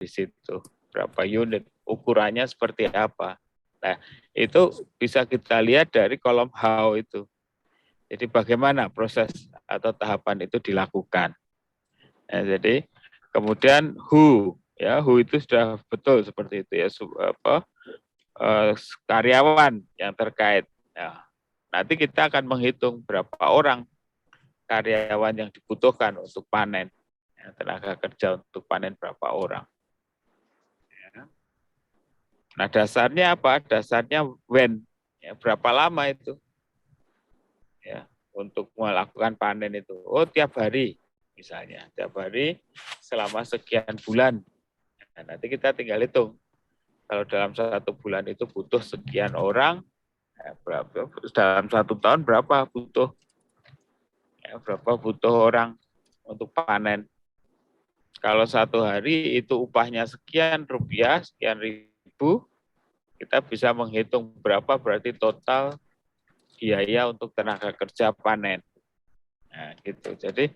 di situ. Berapa unit, ukurannya seperti apa. Nah, itu bisa kita lihat dari kolom how itu. Jadi bagaimana proses atau tahapan itu dilakukan. Nah, jadi kemudian who, ya who itu sudah betul seperti itu ya, karyawan yang terkait. Nah, nanti kita akan menghitung berapa orang karyawan yang dibutuhkan untuk panen, ya, tenaga kerja untuk panen berapa orang. Ya. Nah, dasarnya apa? Dasarnya when, ya, berapa lama itu, ya, untuk melakukan panen itu. Oh, tiap hari, misalnya, tiap hari selama sekian bulan. Nah, nanti kita tinggal hitung. Kalau dalam 1 bulan itu butuh sekian orang, ya, berapa dalam 1 tahun berapa butuh, ya, berapa butuh orang untuk panen. Kalau 1 hari itu upahnya sekian rupiah, sekian ribu, kita bisa menghitung berapa berarti total biaya untuk tenaga kerja panen. Nah, gitu. Jadi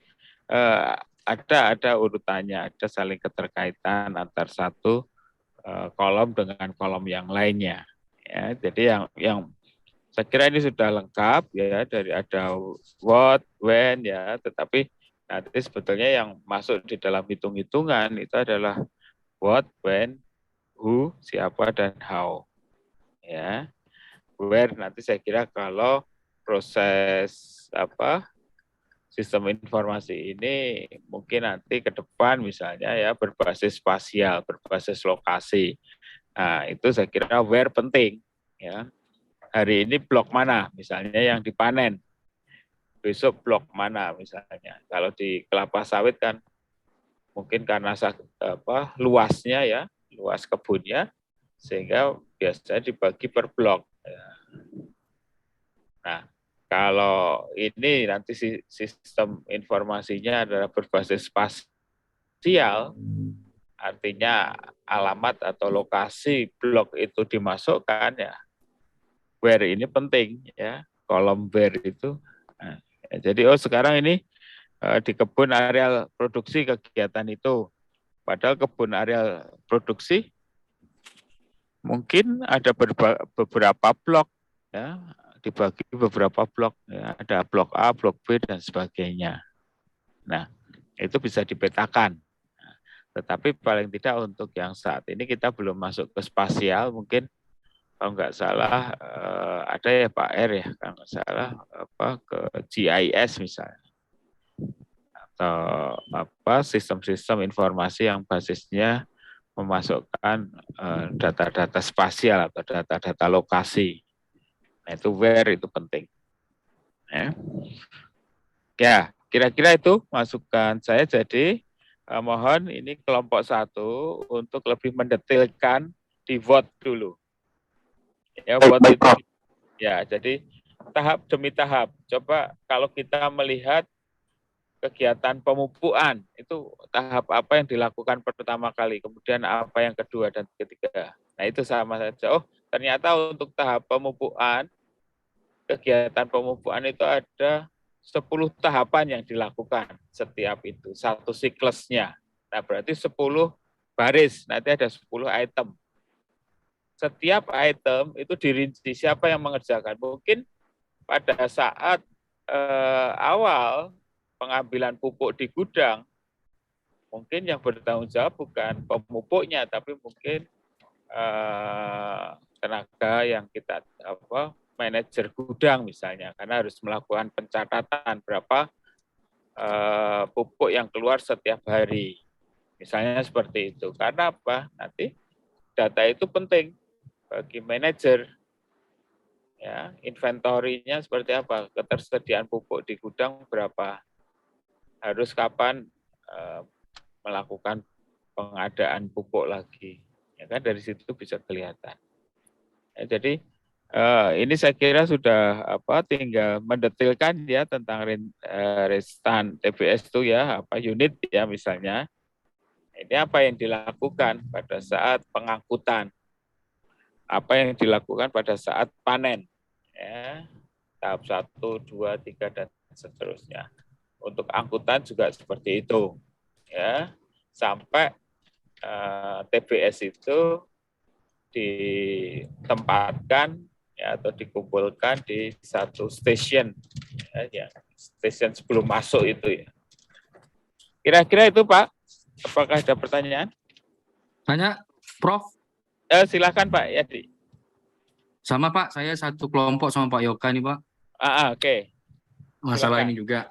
ada urutannya, ada saling keterkaitan antar satu kolom dengan kolom yang lainnya. Ya, jadi yang saya kira ini sudah lengkap ya, dari ada what, when ya, tetapi nanti sebetulnya yang masuk di dalam hitung-hitungan itu adalah what, when, who, siapa dan how. Ya. Where nanti saya kira kalau proses sistem informasi ini mungkin nanti ke depan misalnya ya berbasis spasial, berbasis lokasi. Nah, itu saya kira where penting ya. Hari ini blok mana misalnya yang dipanen. Besok blok mana misalnya. Kalau di kelapa sawit kan mungkin karena luasnya ya, luas kebunnya sehingga biasanya dibagi per blok. Ya. Nah, kalau ini nanti sistem informasinya adalah berbasis spasial, artinya alamat atau lokasi blok itu dimasukkan ya, where ini penting ya, kolom where itu. Nah, ya, jadi sekarang ini di kebun areal produksi kegiatan itu, padahal kebun areal produksi mungkin ada beberapa blok ya, dibagi beberapa blok ya, ada blok A, blok B dan sebagainya. Nah, itu bisa dipetakan. Nah, tetapi paling tidak untuk yang saat ini kita belum masuk ke spasial, mungkin kalau nggak salah ada ya Pak R ya, kalau nggak salah ke GIS misalnya, atau sistem-sistem informasi yang basisnya memasukkan data-data spasial atau data-data lokasi. Nah, itu where itu penting. Ya, kira-kira itu masukan saya. Jadi mohon ini kelompok 1 untuk lebih mendetailkan di vote dulu. Ya, vote itu ya, jadi tahap demi tahap. Coba kalau kita melihat kegiatan pemupukan, itu tahap apa yang dilakukan pertama kali, kemudian apa yang kedua dan ketiga. Nah, itu sama saja. Oh, ternyata untuk tahap pemupukan, kegiatan pemupukan itu ada 10 tahapan yang dilakukan setiap itu, satu siklusnya. Nah, berarti 10 baris, nanti ada 10 item. Setiap item itu dirinci siapa yang mengerjakan. Mungkin pada saat awal pengambilan pupuk di gudang, mungkin yang bertanggung jawab bukan pemupuknya, tapi mungkin tenaga yang kita manajer gudang misalnya, karena harus melakukan pencatatan berapa pupuk yang keluar setiap hari. Misalnya seperti itu. Karena apa? Nanti data itu penting bagi manajer. Ya, inventorinya seperti apa? Ketersediaan pupuk di gudang berapa? Harus kapan melakukan pengadaan pupuk lagi? Ya kan dari situ bisa kelihatan. Ya, jadi ini saya kira sudah tinggal mendetilkan ya tentang restan TBS itu ya, unit ya misalnya. Ini apa yang dilakukan pada saat pengangkutan, apa yang dilakukan pada saat panen, ya, tahap 1, 2, 3 dan seterusnya. Untuk angkutan juga seperti itu, ya, sampai TBS itu ditempatkan ya, atau dikumpulkan di satu stasiun ya, stasiun sebelum masuk itu ya. Kira-kira itu Pak, apakah ada pertanyaan? Tanya, Prof. Silakan Pak Yadi. Sama Pak, saya satu kelompok sama Pak Yoga nih Pak. Oke. Masalah Silakan. ini juga.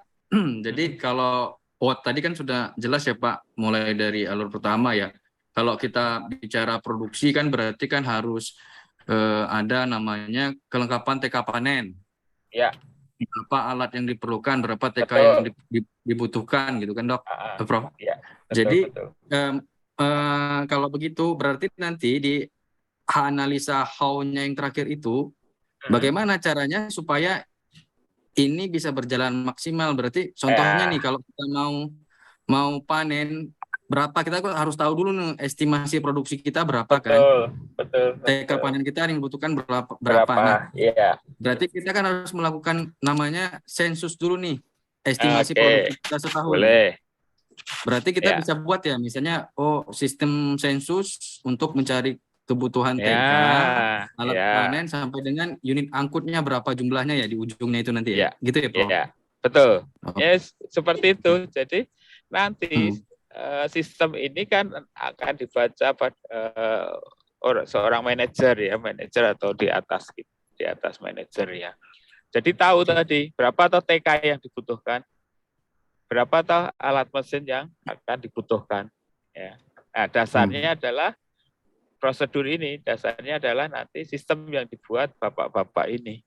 Jadi kalau tadi kan sudah jelas ya Pak, mulai dari alur pertama ya. Kalau kita bicara produksi kan berarti kan harus ada namanya kelengkapan TK panen. Ya. Apa alat yang diperlukan, berapa TK Betul. yang dibutuhkan gitu kan Dok, Prof. Ya, betul, Jadi betul. Kalau begitu berarti nanti di analisa how-nya yang terakhir itu bagaimana caranya supaya ini bisa berjalan maksimal. Berarti contohnya nih kalau kita mau panen berapa, kita harus tahu dulu nih estimasi produksi kita berapa kan. Betul. TK panen kita yang dibutuhkan berapa. Nah, iya. berarti kita kan harus melakukan namanya sensus dulu nih, estimasi produksi kita setahun. Boleh. Berarti kita bisa buat ya, misalnya sistem sensus untuk mencari kebutuhan TK, alat panen sampai dengan unit angkutnya berapa jumlahnya ya di ujungnya itu nanti ya. Gitu ya, Prof? Iya, betul. Yes, seperti itu. Jadi nanti sistem ini kan akan dibaca pada seorang manajer atau di atas manajer ya. Jadi tahu tadi berapa atau TK yang dibutuhkan, berapa atau alat mesin yang akan dibutuhkan. Ya. Nah, dasarnya adalah prosedur ini, dasarnya adalah nanti sistem yang dibuat bapak-bapak ini.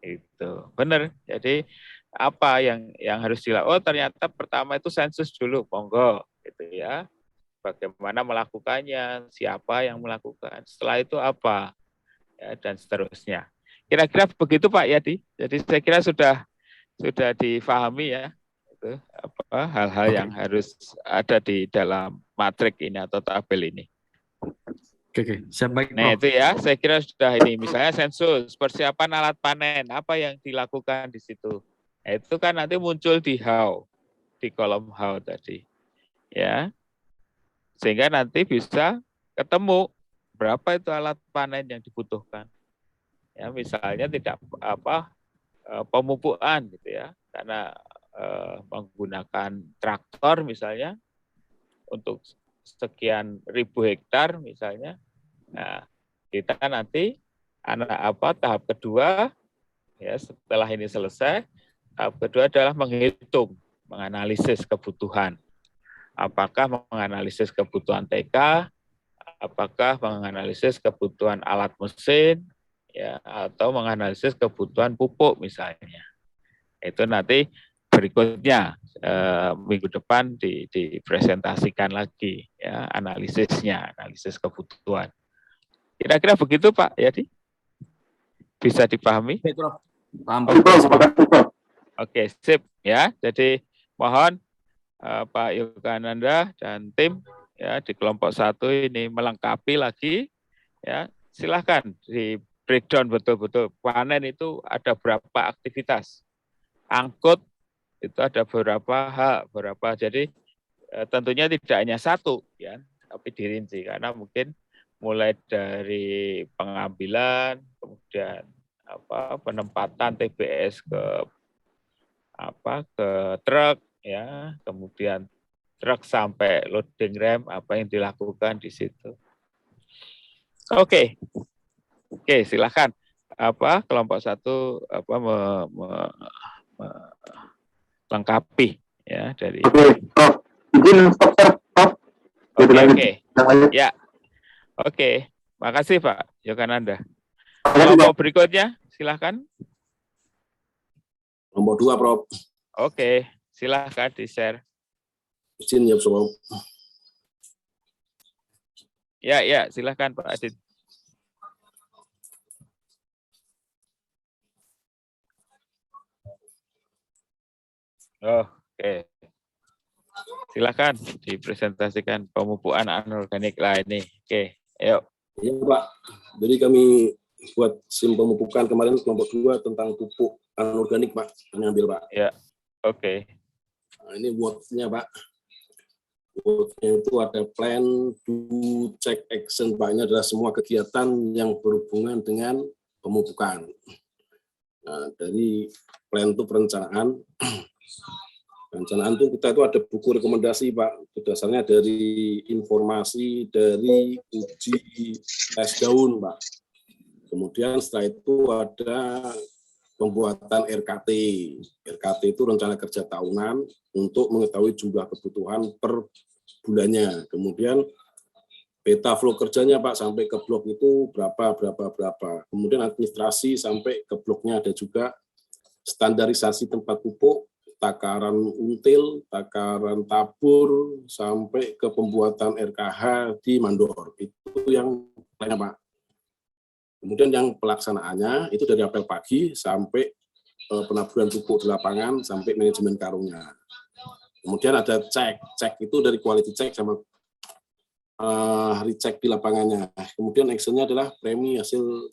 Itu benar. Jadi apa yang harus dilakukan? Ternyata pertama itu sensus dulu, monggo, gitu ya. Bagaimana melakukannya, siapa yang melakukan, setelah itu apa, ya, dan seterusnya. Kira-kira begitu Pak Yadi. Jadi saya kira sudah difahami ya. Hal-hal yang harus ada di dalam matrik ini atau tabel ini. Oke. Siap, baik, Prof. Nah itu ya, saya kira sudah ini. Misalnya sensus, persiapan alat panen, apa yang dilakukan di situ. Nah, itu kan nanti muncul di how, di kolom how tadi. Ya, sehingga nanti bisa ketemu berapa itu alat panen yang dibutuhkan. Ya, misalnya tidak pemupukan gitu ya, karena menggunakan traktor misalnya untuk sekian ribu hektar misalnya. Nah, kita nanti tahap kedua ya, setelah ini selesai, tahap kedua adalah menganalisis kebutuhan. Apakah menganalisis kebutuhan TK, apakah menganalisis kebutuhan alat mesin, ya, atau menganalisis kebutuhan pupuk misalnya. Itu nanti berikutnya minggu depan dipresentasikan lagi ya analisis kebutuhan. Kira-kira begitu Pak Yadi? Bisa dipahami? Oke, sip ya. Jadi mohon Pak Yogananda dan tim ya di kelompok 1 ini melengkapi lagi ya. Silahkan di breakdown betul-betul panen itu ada berapa aktivitas. Angkut itu ada berapa. Jadi tentunya tidak hanya satu ya, tapi dirinci karena mungkin mulai dari pengambilan, kemudian penempatan TBS ke truk ya, kemudian truk sampai loading rem apa yang dilakukan di situ. Oke, silakan kelompok 1 lengkapi ya dari Oke. Ya. Oke. Makasih Pak Yogananda. Kelompok berikutnya silakan. Kelompok 2 Prof. Oke, silakan di-share. Izin ya Prof. Ya, silakan Pak Adit. Oke. Silakan dipresentasikan pemupukan anorganik lah ini. Oke, ayo. Ya Pak, jadi kami buat SIM pemupukan kemarin kelompok 2 tentang pupuk anorganik Pak, kami ambil Pak. Ya, oke. Nah, ini buatnya Pak. Worknya itu ada plan, do, check, action. Pak, ini adalah semua kegiatan yang berhubungan dengan pemupukan. Nah, dari plan itu perencanaan. Perencanaan itu kita itu ada buku rekomendasi, Pak. Dasarnya dari informasi dari uji tes daun, Pak. Kemudian setelah itu ada pembuatan RKT. RKT itu rencana kerja tahunan untuk mengetahui jumlah kebutuhan per bulannya. Kemudian peta flow kerjanya, Pak, sampai ke blok itu berapa. Kemudian administrasi sampai ke bloknya ada juga standarisasi tempat pupuk, takaran until, takaran tabur, sampai ke pembuatan RKH di mandor. Itu yang lainnya, Pak. Kemudian yang pelaksanaannya itu dari apel pagi sampai penaburan pupuk di lapangan sampai manajemen karungnya. Kemudian ada cek itu dari quality check sama recheck di lapangannya. Kemudian actionnya adalah premi hasil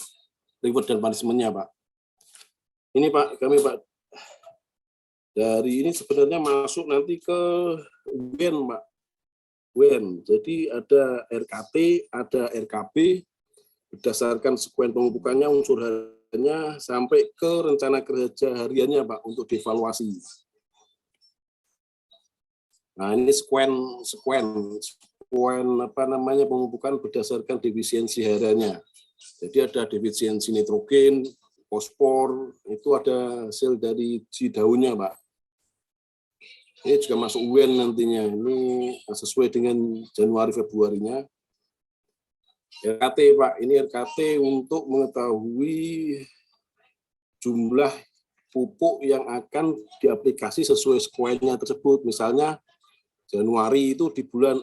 reward dan punishment-nya, Pak. Ini, Pak, kami, Pak, dari ini sebenarnya masuk nanti ke WEN, Pak. WEN. Jadi ada RKT, ada RKB, berdasarkan sekuen pemupukannya, unsur hariannya, sampai ke rencana kerja hariannya, Pak, untuk dievaluasi. Nah, ini sekuen apa namanya pemupukan berdasarkan defisiensi hariannya. Jadi ada defisiensi nitrogen, fosfor, itu ada hasil dari uji daunnya, Pak. Ini juga masuk UN nantinya. Ini sesuai dengan Januari Februarinya. RKT, Pak, ini RKT untuk mengetahui jumlah pupuk yang akan diaplikasi sesuai sekuennya tersebut. Misalnya Januari itu di bulan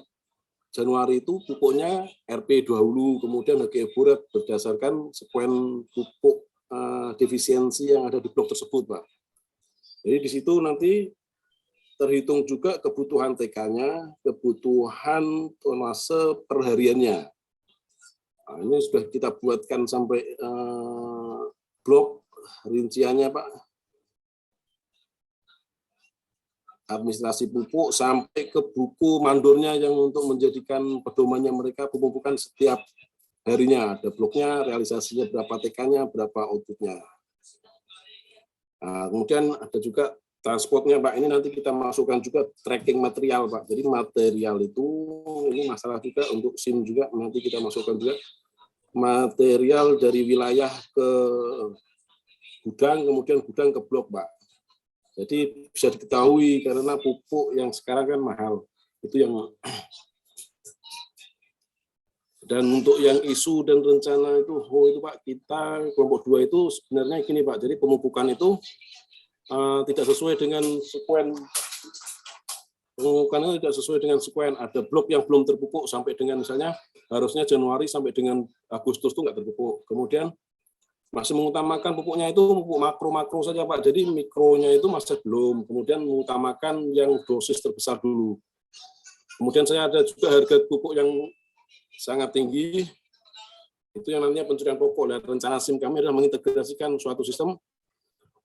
Januari itu pupuknya RP dahulu, kemudian HG Buret berdasarkan sekuen pupuk defisiensi yang ada di blok tersebut, Pak. Jadi di situ nanti terhitung juga kebutuhan TK-nya, kebutuhan tonase perhariannya. Nah, ini sudah kita buatkan sampai blok rinciannya, Pak. Administrasi pupuk sampai ke buku mandornya yang untuk menjadikan pedomannya mereka pemupukan setiap harinya. Ada bloknya, realisasinya berapa TK-nya, berapa output-nya. Nah, kemudian ada juga transportnya, Pak. Ini nanti kita masukkan juga tracking material, Pak. Jadi material itu ini masalah juga untuk SIM juga nanti kita masukkan juga material dari wilayah ke gudang, kemudian gudang ke blok, Pak. Jadi bisa diketahui karena pupuk yang sekarang kan mahal. Itu yang dan untuk yang isu dan rencana itu, itu Pak, kita kelompok 2 itu sebenarnya gini, Pak. Jadi pemupukan itu tidak sesuai dengan sekuen. Pemupukan itu tidak sesuai dengan sekuen. Ada blok yang belum terpupuk sampai dengan misalnya harusnya Januari sampai dengan Agustus itu nggak terpupuk. Kemudian masih mengutamakan pupuknya itu pupuk makro-makro saja, Pak. Jadi mikronya itu masih belum. Kemudian mengutamakan yang dosis terbesar dulu. Kemudian saya ada juga harga pupuk yang sangat tinggi. Itu yang namanya pencurian pupuk. Dan rencana SIM kami adalah mengintegrasikan suatu sistem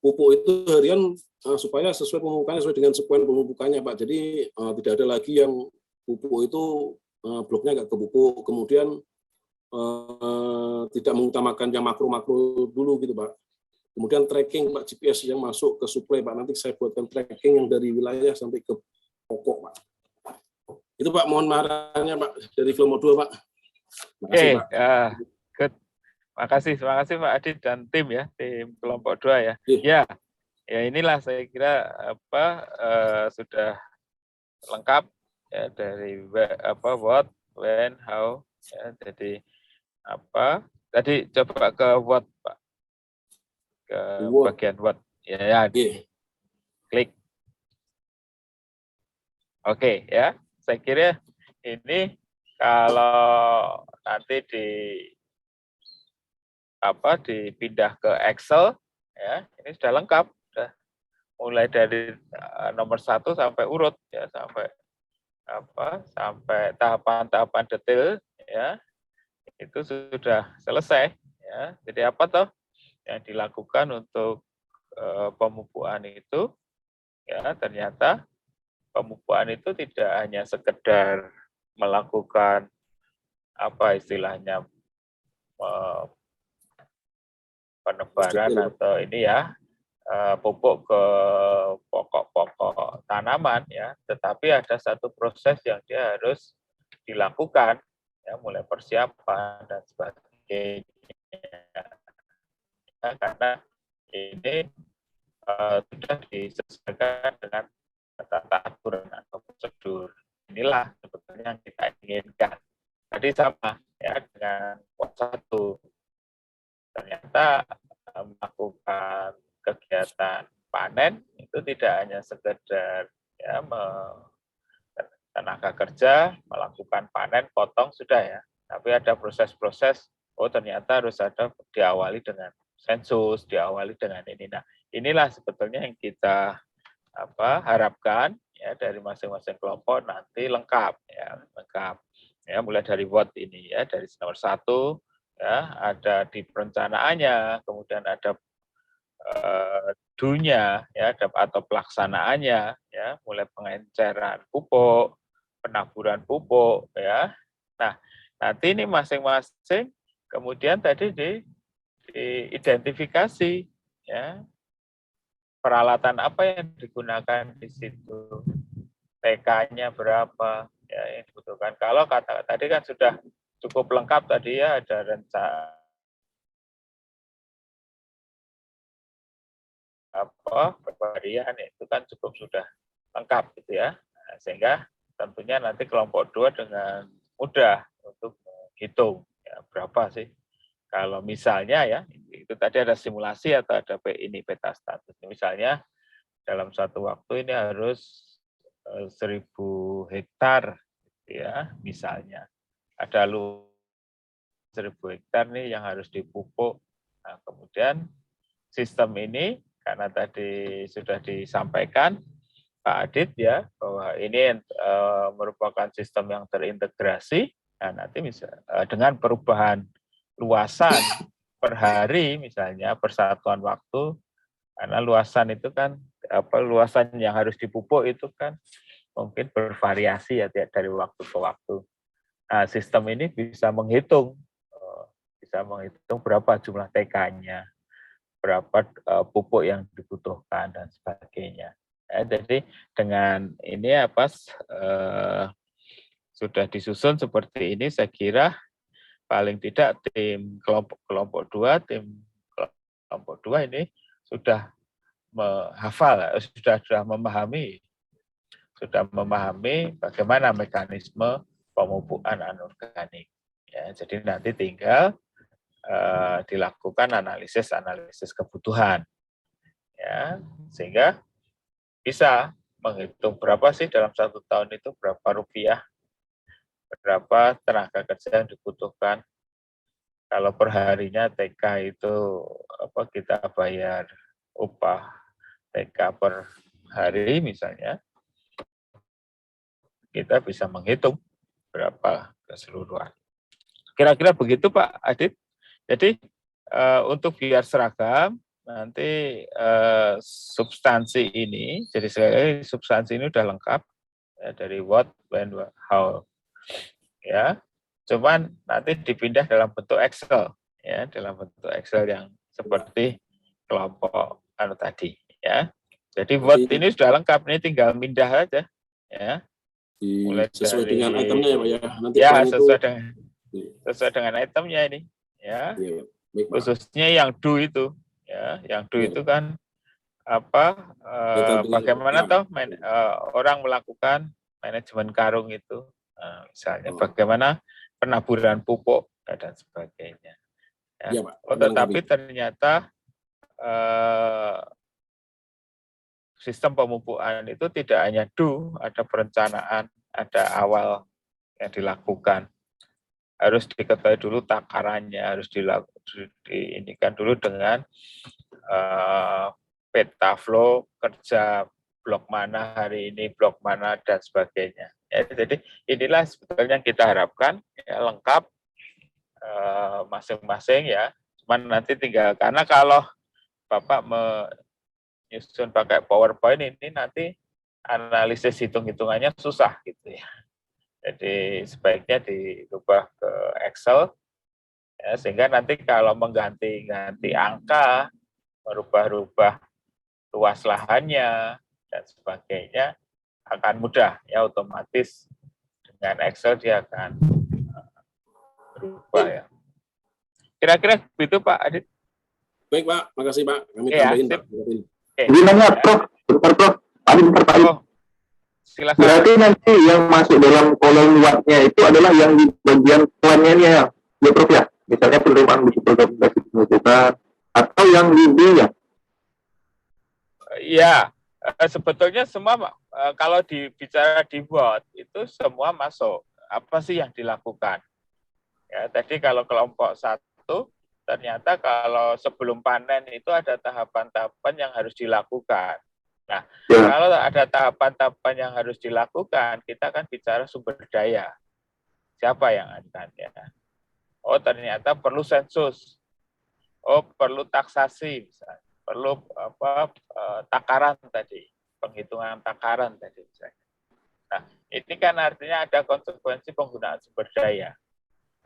pupuk itu harian supaya sesuai pemupukannya, sesuai dengan sekuen pemupukannya, Pak. Jadi tidak ada lagi yang pupuk itu bloknya nggak kepupuk. Kemudian tidak mengutamakan yang makro-makro dulu gitu, Pak. Kemudian tracking, Pak, GPS yang masuk ke suplai, Pak. Nanti saya buatkan tracking yang dari wilayah sampai ke pokok, Pak. Itu, Pak, mohon marahnya, Pak, dari kelompok 2, Pak. Oke, good. Terima kasih Pak Adit dan tim ya, tim kelompok 2 ya. Ya inilah saya kira sudah lengkap ya dari what, when, how ya. Jadi tadi coba ke what, Pak, ke bagian what ya, klik. Oke ya, saya kira ini kalau nanti dipindah ke Excel ya, ini sudah lengkap, sudah mulai dari nomor 1 sampai urut ya, sampai tahapan-tahapan detail ya. Itu sudah selesai ya. Jadi apa toh yang dilakukan untuk pemupukan itu ya, ternyata pemupukan itu tidak hanya sekedar melakukan apa istilahnya penebaran atau ini ya pupuk ke pokok-pokok tanaman ya, tetapi ada satu proses yang dia harus dilakukan ya, mulai persiapan dan sebagainya. Karena ini sudah disesuaikan dengan tata aturan atau prosedur. Inilah sebetulnya yang kita inginkan. Tadi sama ya dengan pos 1. Ternyata melakukan kegiatan panen itu tidak hanya sekedar ya tenaga kerja melakukan panen potong sudah ya, tapi ada proses-proses. Oh ternyata harus ada diawali dengan sensus, diawali dengan ini. Nah inilah sebetulnya yang kita harapkan ya dari masing-masing kelompok nanti lengkap ya mulai dari WOT ini ya, dari nomor 1 ya ada di perencanaannya, kemudian ada do-nya ya atau pelaksanaannya ya, mulai pengenceran pupuk, penaburan pupuk ya. Nah nanti ini masing-masing kemudian tadi diidentifikasi ya, peralatan apa yang digunakan di situ, TK-nya berapa ya yang dibutuhkan. Kalau kata tadi kan sudah cukup lengkap tadi ya, ada rencana pemberian itu kan cukup sudah lengkap gitu ya. Nah, sehingga tentunya nanti kelompok 2 dengan mudah untuk menghitung ya, berapa sih. Kalau misalnya ya, itu tadi ada simulasi atau ada ini peta status. Misalnya dalam satu waktu ini harus 1.000 hektar ya, misalnya. Ada 1.000 hektar nih yang harus dipupuk. Nah, kemudian sistem ini karena tadi sudah disampaikan Pak Adit ya bahwa ini merupakan sistem yang terintegrasi. Nah, nanti dengan perubahan luasan per hari misalnya persatuan waktu, karena luasan itu kan luasan yang harus dipupuk itu kan mungkin bervariasi ya dari waktu ke waktu. Nah, sistem ini bisa menghitung berapa jumlah TK-nya, berapa pupuk yang dibutuhkan dan sebagainya. Ya, jadi dengan ini sudah disusun seperti ini, saya kira paling tidak tim kelompok 2 ini sudah menghafal, sudah memahami bagaimana mekanisme pemupukan anorganik. Ya, jadi nanti tinggal dilakukan analisis kebutuhan, ya, sehingga bisa menghitung berapa sih dalam 1 tahun itu berapa rupiah, berapa tenaga kerja yang dibutuhkan. Kalau per harinya TK itu kita bayar upah TK per hari misalnya, kita bisa menghitung berapa keseluruhan. Kira-kira begitu Pak Adit. Jadi untuk biar seragam, nanti substansi ini, jadi sekali substansi ini sudah lengkap ya, dari what, when, how, ya. Cuman nanti dipindah dalam bentuk Excel, ya, dalam bentuk Excel yang seperti kelompok tadi, ya. Jadi what ini sudah lengkap, ini tinggal pindah aja, ya. Mulai sesuai dengan itemnya ya Pak ya. Nanti ya sesuai dengan itemnya ini. Ya, khususnya yang do itu, ya, yang do itu kan bagaimana orang melakukan manajemen karung itu, misalnya bagaimana penaburan pupuk dan sebagainya. Ya. Tetapi ternyata sistem pemupukan itu tidak hanya do, ada perencanaan, ada awal yang dilakukan. Harus diketahui dulu takarannya, harus diinikan dulu dengan peta flow kerja blok mana hari ini, blok mana dan sebagainya. Ya, jadi inilah sebetulnya yang kita harapkan ya, lengkap masing-masing ya. Cuman nanti tinggal karena kalau Bapak menyusun pakai PowerPoint ini nanti analisis hitung-hitungannya susah gitu ya. Jadi sebaiknya dirubah ke Excel ya, sehingga nanti kalau mengganti-ganti angka, merubah-rubah luas lahannya dan sebagainya akan mudah ya, otomatis dengan Excel dia akan berubah ya. Kira-kira begitu Pak Adit. Baik Pak, makasih Pak. Kami Ya, tambahin sip. Pak. Jadi nanya Prof, bentar Prof. Bentar Pak. Oh, silakan. Berarti nanti yang masuk dalam kolom wattnya itu adalah yang di bagian plannya ini ya Prof ya? Misalnya penerimaan mutu program pembentukan atau yang di B-nya? Iya, sebetulnya semua kalau bicara di watt itu semua masuk. Apa sih yang dilakukan? Ya, tadi kalau kelompok 1 ternyata kalau sebelum panen itu ada tahapan-tahapan yang harus dilakukan. Nah, kalau ada tahapan-tahapan yang harus dilakukan, kita kan bicara sumber daya. Siapa yang akan ya? Oh, ternyata perlu sensus. Oh, perlu taksasi misalnya. Perlu takaran tadi, penghitungan takaran tadi misalnya. Nah, ini kan artinya ada konsekuensi penggunaan sumber daya.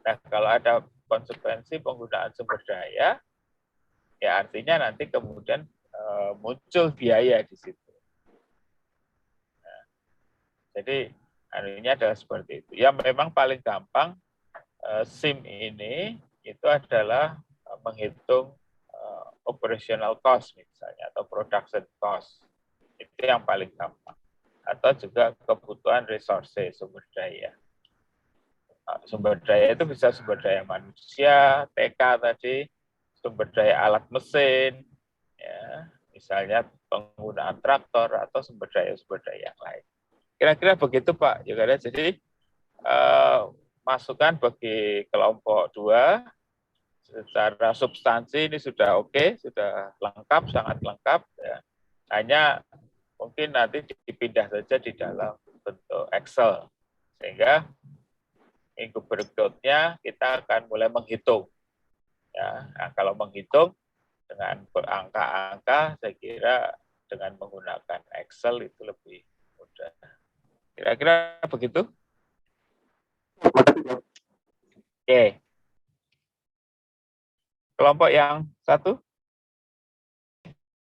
Nah, kalau ada konsekuensi penggunaan sumber daya, ya artinya nanti kemudian muncul biaya di situ. Nah, jadi ini adalah seperti itu. Ya memang paling gampang SIM ini itu adalah menghitung operational cost misalnya atau production cost. Itu yang paling gampang. Atau juga kebutuhan resources, sumber daya. Sumber daya itu bisa sumber daya manusia, TK tadi, sumber daya alat mesin, ya, misalnya penggunaan traktor atau sumber daya yang lain. Kira-kira begitu Pak Yogada. Jadi masukan bagi kelompok 2 secara substansi ini sudah oke, sudah lengkap, sangat lengkap. Ya. Hanya mungkin nanti dipindah saja di dalam bentuk Excel, sehingga minggu berikutnya kita akan mulai menghitung. Ya, nah, kalau menghitung dengan angka-angka, saya kira dengan menggunakan Excel itu lebih mudah. Kira-kira begitu? Oke. Kelompok yang 1?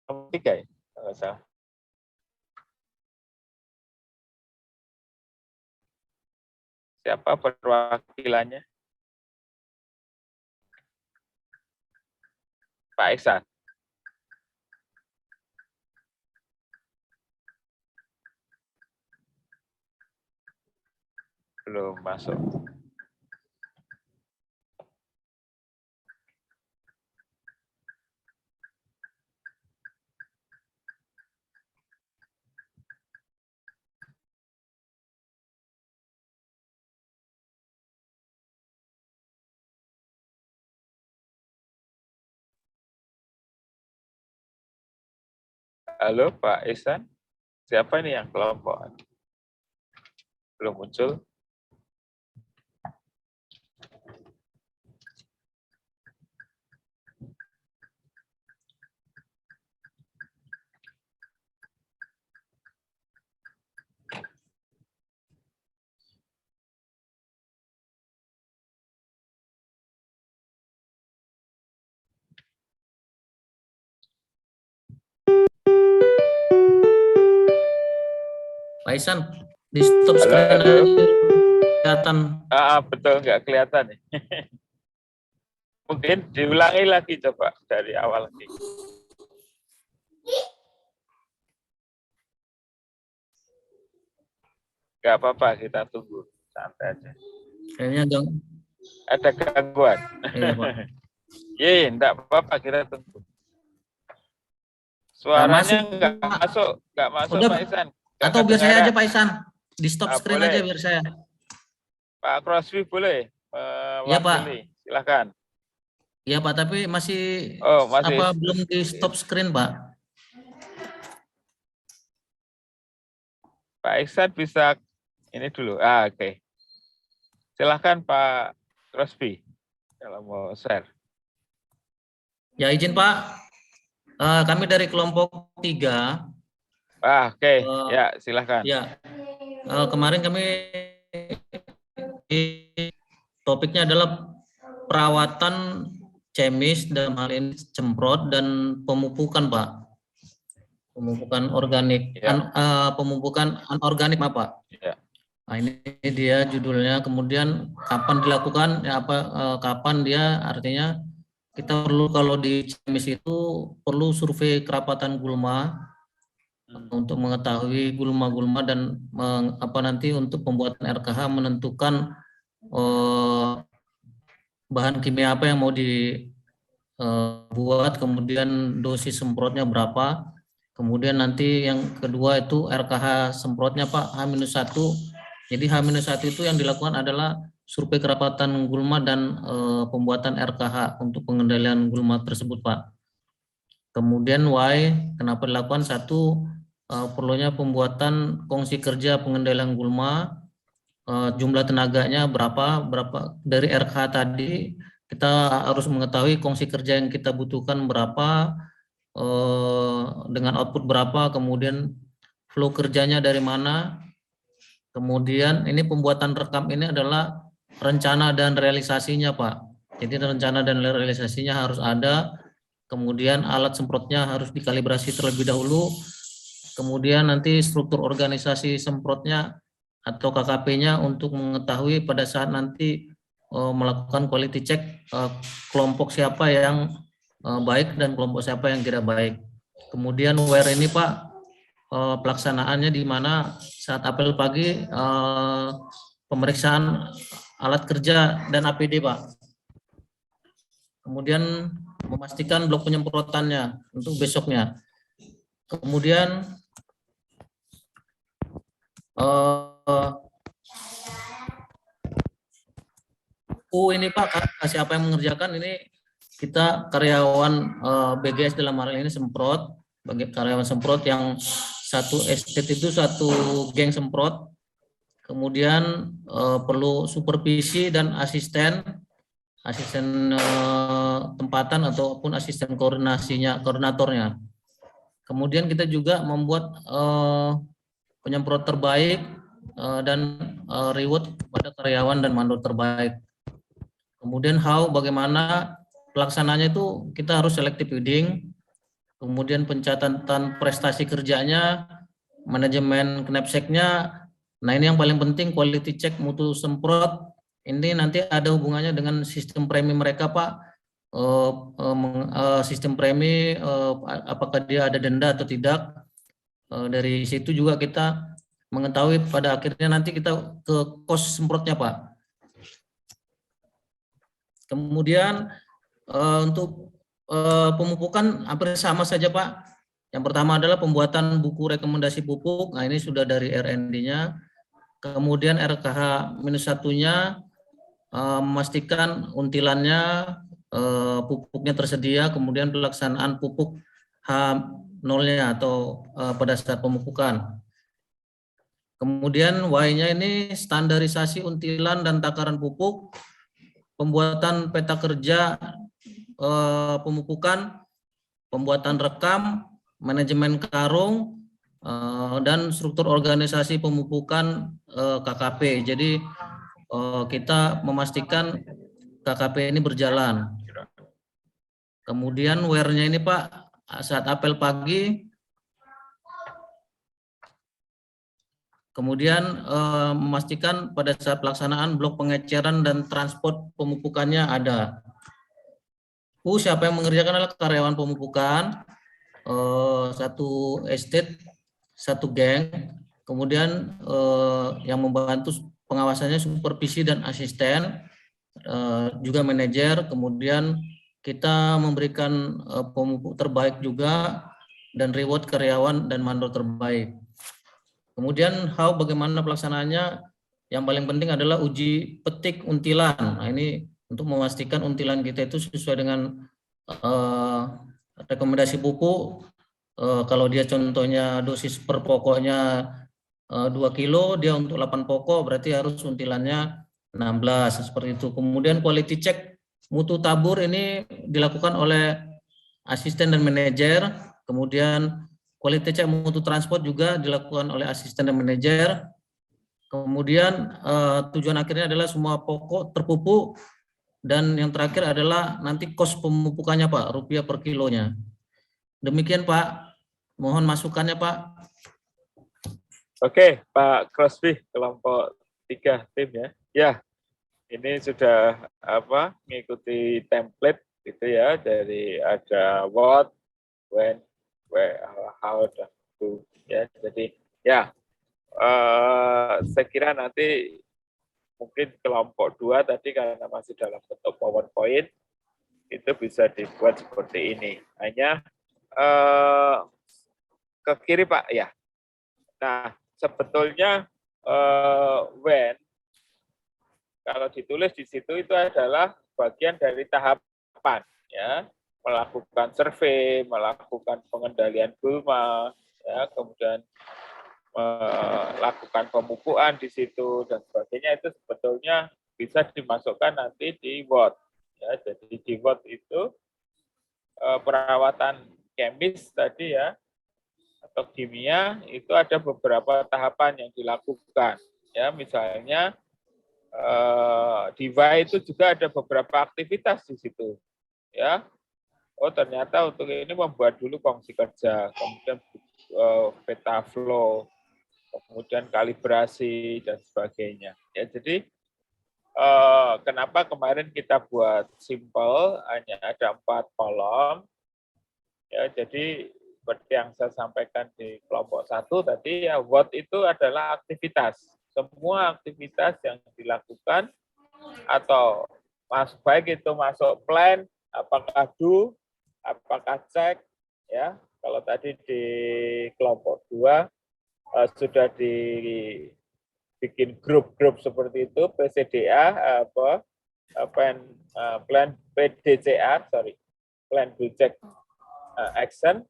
Kelompok 3 ya? Kalau salah. Siapa perwakilannya? Pak Iksan. Belum masuk. Halo Pak Ihsan, siapa ini yang kelompok? Belum muncul. Pak Ihsan, di stop screen aja kelihatan. Betul, nggak kelihatan nih. Mungkin diulangi lagi coba dari awal lagi. Nggak apa-apa, kita tunggu. Santai aja. Kayaknya dong. Ada gangguan. Iya, Pak. Iya, enggak apa-apa, kita tunggu. Suaranya nggak masuk Udah, Pak Ihsan. Atau biar saya aja Pak Ihsan. Di stop screen boleh. aja biar saya. Pak Crosby boleh? Ya Pak. Silakan. Ya Pak, tapi masih, masih belum di stop screen Pak. Pak Ihsan bisa ini dulu. Oke. Silakan Pak Crosby kalau mau share. Ya izin Pak. Kami dari kelompok 3. Oke, ya silahkan. Ya, kemarin kami topiknya adalah perawatan chemis dalam hal ini semprot dan pemupukan, Pak. Pemupukan organik, Ya. pemupukan anorganik, Pak. Ya. Nah, ini dia judulnya. Kemudian kapan dilakukan? Ya, kapan dia? Artinya kita perlu, kalau di chemis itu perlu survei kerapatan gulma untuk mengetahui gulma-gulma dan nanti untuk pembuatan RKH menentukan bahan kimia apa yang mau dibuat, kemudian dosis semprotnya berapa, kemudian nanti yang kedua itu RKH semprotnya, Pak, H-1. Jadi H-1 itu yang dilakukan adalah survei kerapatan gulma dan pembuatan RKH untuk pengendalian gulma tersebut, Pak. Kemudian Y, kenapa dilakukan? Satu, perlunya pembuatan kongsi kerja pengendalian gulma, jumlah tenaganya berapa dari RKH tadi kita harus mengetahui kongsi kerja yang kita butuhkan berapa, dengan output berapa, kemudian flow kerjanya dari mana. Kemudian ini pembuatan rekam ini adalah rencana dan realisasinya, Pak. Jadi rencana dan realisasinya harus ada. Kemudian alat semprotnya harus dikalibrasi terlebih dahulu. Kemudian nanti struktur organisasi semprotnya atau KKP-nya untuk mengetahui pada saat nanti melakukan quality check kelompok siapa yang baik dan kelompok siapa yang tidak baik. Kemudian WER ini, Pak, pelaksanaannya di mana saat apel pagi pemeriksaan alat kerja dan APD, Pak. Kemudian memastikan blok penyemprotannya untuk besoknya. Kemudian ini, Pak, siapa yang mengerjakan ini? Kita karyawan BGS dalam hal ini semprot, bagi karyawan semprot yang satu estet itu satu geng semprot. Kemudian perlu supervisi dan asisten tempatan ataupun asisten koordinatornya. Kemudian kita juga membuat penyemprot terbaik dan reward pada karyawan dan mandor terbaik. Kemudian bagaimana pelaksananya itu kita harus selective bidding, kemudian pencatatan prestasi kerjanya, manajemen knapsacknya. Nah, ini yang paling penting, quality check mutu semprot. Ini nanti ada hubungannya dengan sistem premi mereka, Pak. Sistem premi apakah dia ada denda atau tidak. Dari situ juga kita mengetahui pada akhirnya nanti kita ke kos semprotnya, Pak. Kemudian untuk pemupukan hampir sama saja, Pak. Yang pertama adalah pembuatan buku rekomendasi pupuk. Nah, ini sudah dari R&D-nya. Kemudian RKH-1-nya memastikan untilannya, pupuknya tersedia, kemudian pelaksanaan pupuk H0-nya atau pada saat pemupukan. Kemudian Y-nya ini standarisasi untilan dan takaran pupuk, pembuatan peta kerja pemupukan, pembuatan rekam, manajemen karung, dan struktur organisasi pemupukan KKP. Jadi kita memastikan KKP ini berjalan. Kemudian WER-nya ini, Pak, saat apel pagi, kemudian memastikan pada saat pelaksanaan blok pengeceran dan transport pemupukannya ada. Siapa yang mengerjakan adalah karyawan pemupukan, satu estate, satu geng, kemudian yang membantu pengawasannya supervisi dan asisten, juga manajer, kemudian kita memberikan pemupuk terbaik juga dan reward karyawan dan mandor terbaik. Kemudian bagaimana pelaksanaannya? Yang paling penting adalah uji petik untilan. Nah, ini untuk memastikan untilan kita itu sesuai dengan rekomendasi pupuk. Kalau dia contohnya dosis per pokoknya 2 kilo, dia untuk 8 pokok berarti harus untilannya 16, seperti itu. Kemudian quality check mutu tabur ini dilakukan oleh asisten dan manajer. Kemudian quality check mutu transport juga dilakukan oleh asisten dan manajer. Kemudian tujuan akhirnya adalah semua pokok terpupuk, dan yang terakhir adalah nanti kos pemupukannya Pak, rupiah per kilonya. Demikian Pak, mohon masukannya Pak. Oke, Pak Crosby, kelompok 3 tim ya. Ya, ini sudah mengikuti template gitu ya, dari ada what, when, where, how, dan who ya. Jadi ya, saya kira nanti mungkin kelompok 2 tadi karena masih dalam bentuk PowerPoint itu bisa dibuat seperti ini. Hanya ke kiri Pak ya. Nah, sebetulnya when kalau ditulis di situ itu adalah bagian dari tahapan ya, melakukan survei, melakukan pengendalian gulma, ya, kemudian melakukan pemupukan di situ dan sebagainya, itu sebetulnya bisa dimasukkan nanti di what ya. Jadi di what itu perawatan kemis tadi ya atau kimia itu ada beberapa tahapan yang dilakukan ya, misalnya di WA itu juga ada beberapa aktivitas di situ ya. Oh ternyata untuk ini membuat dulu kongsi kerja, kemudian peta flow, kemudian kalibrasi dan sebagainya ya. Jadi kenapa kemarin kita buat simple, hanya ada 4 kolom ya. Jadi seperti yang saya sampaikan di kelompok 1 tadi ya, what itu adalah aktivitas, semua aktivitas yang dilakukan atau baik itu masuk plan, apakah do, apakah cek ya. Kalau tadi di kelompok 2 sudah dibikin grup-grup seperti itu, PCDA plan PDCA, plan do check action,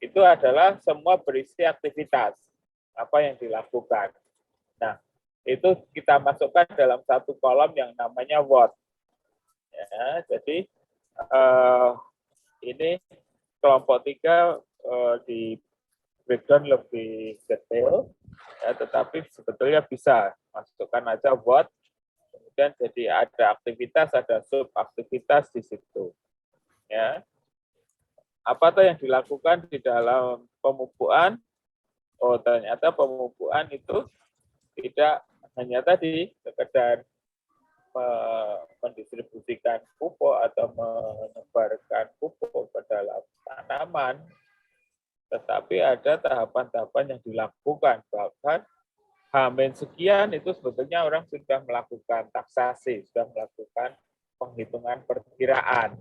itu adalah semua berisi aktivitas apa yang dilakukan. Nah, itu kita masukkan dalam satu kolom yang namanya what. Ya, jadi ini kelompok 3 di breakdown lebih detail, ya, tetapi sebetulnya bisa masukkan aja what, kemudian jadi ada aktivitas, ada subaktivitas di situ. Ya. Apa tuh yang dilakukan di dalam pemupukan? Oh, ternyata pemupukan itu tidak hanya tadi sekedar mendistribusikan pupuk atau menebarkan pupuk ke dalam tanaman, tetapi ada tahapan-tahapan yang dilakukan. Bahkan H- sekian itu sebetulnya orang sudah melakukan taksasi, sudah melakukan penghitungan perkiraan.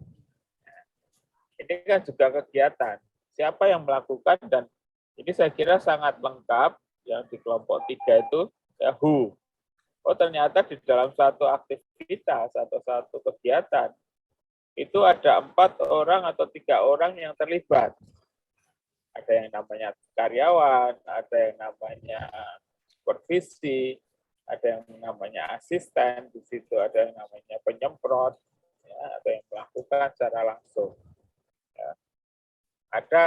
Ini kan juga kegiatan. Siapa yang melakukan, dan ini saya kira sangat lengkap yang di kelompok 3 itu ya, who. Oh ternyata di dalam satu aktivitas atau satu kegiatan itu ada 4 orang atau 3 orang yang terlibat. Ada yang namanya karyawan, ada yang namanya supervisi, ada yang namanya asisten di situ, ada yang namanya penyemprot, ya, ada yang melakukan secara langsung. Ya. Ada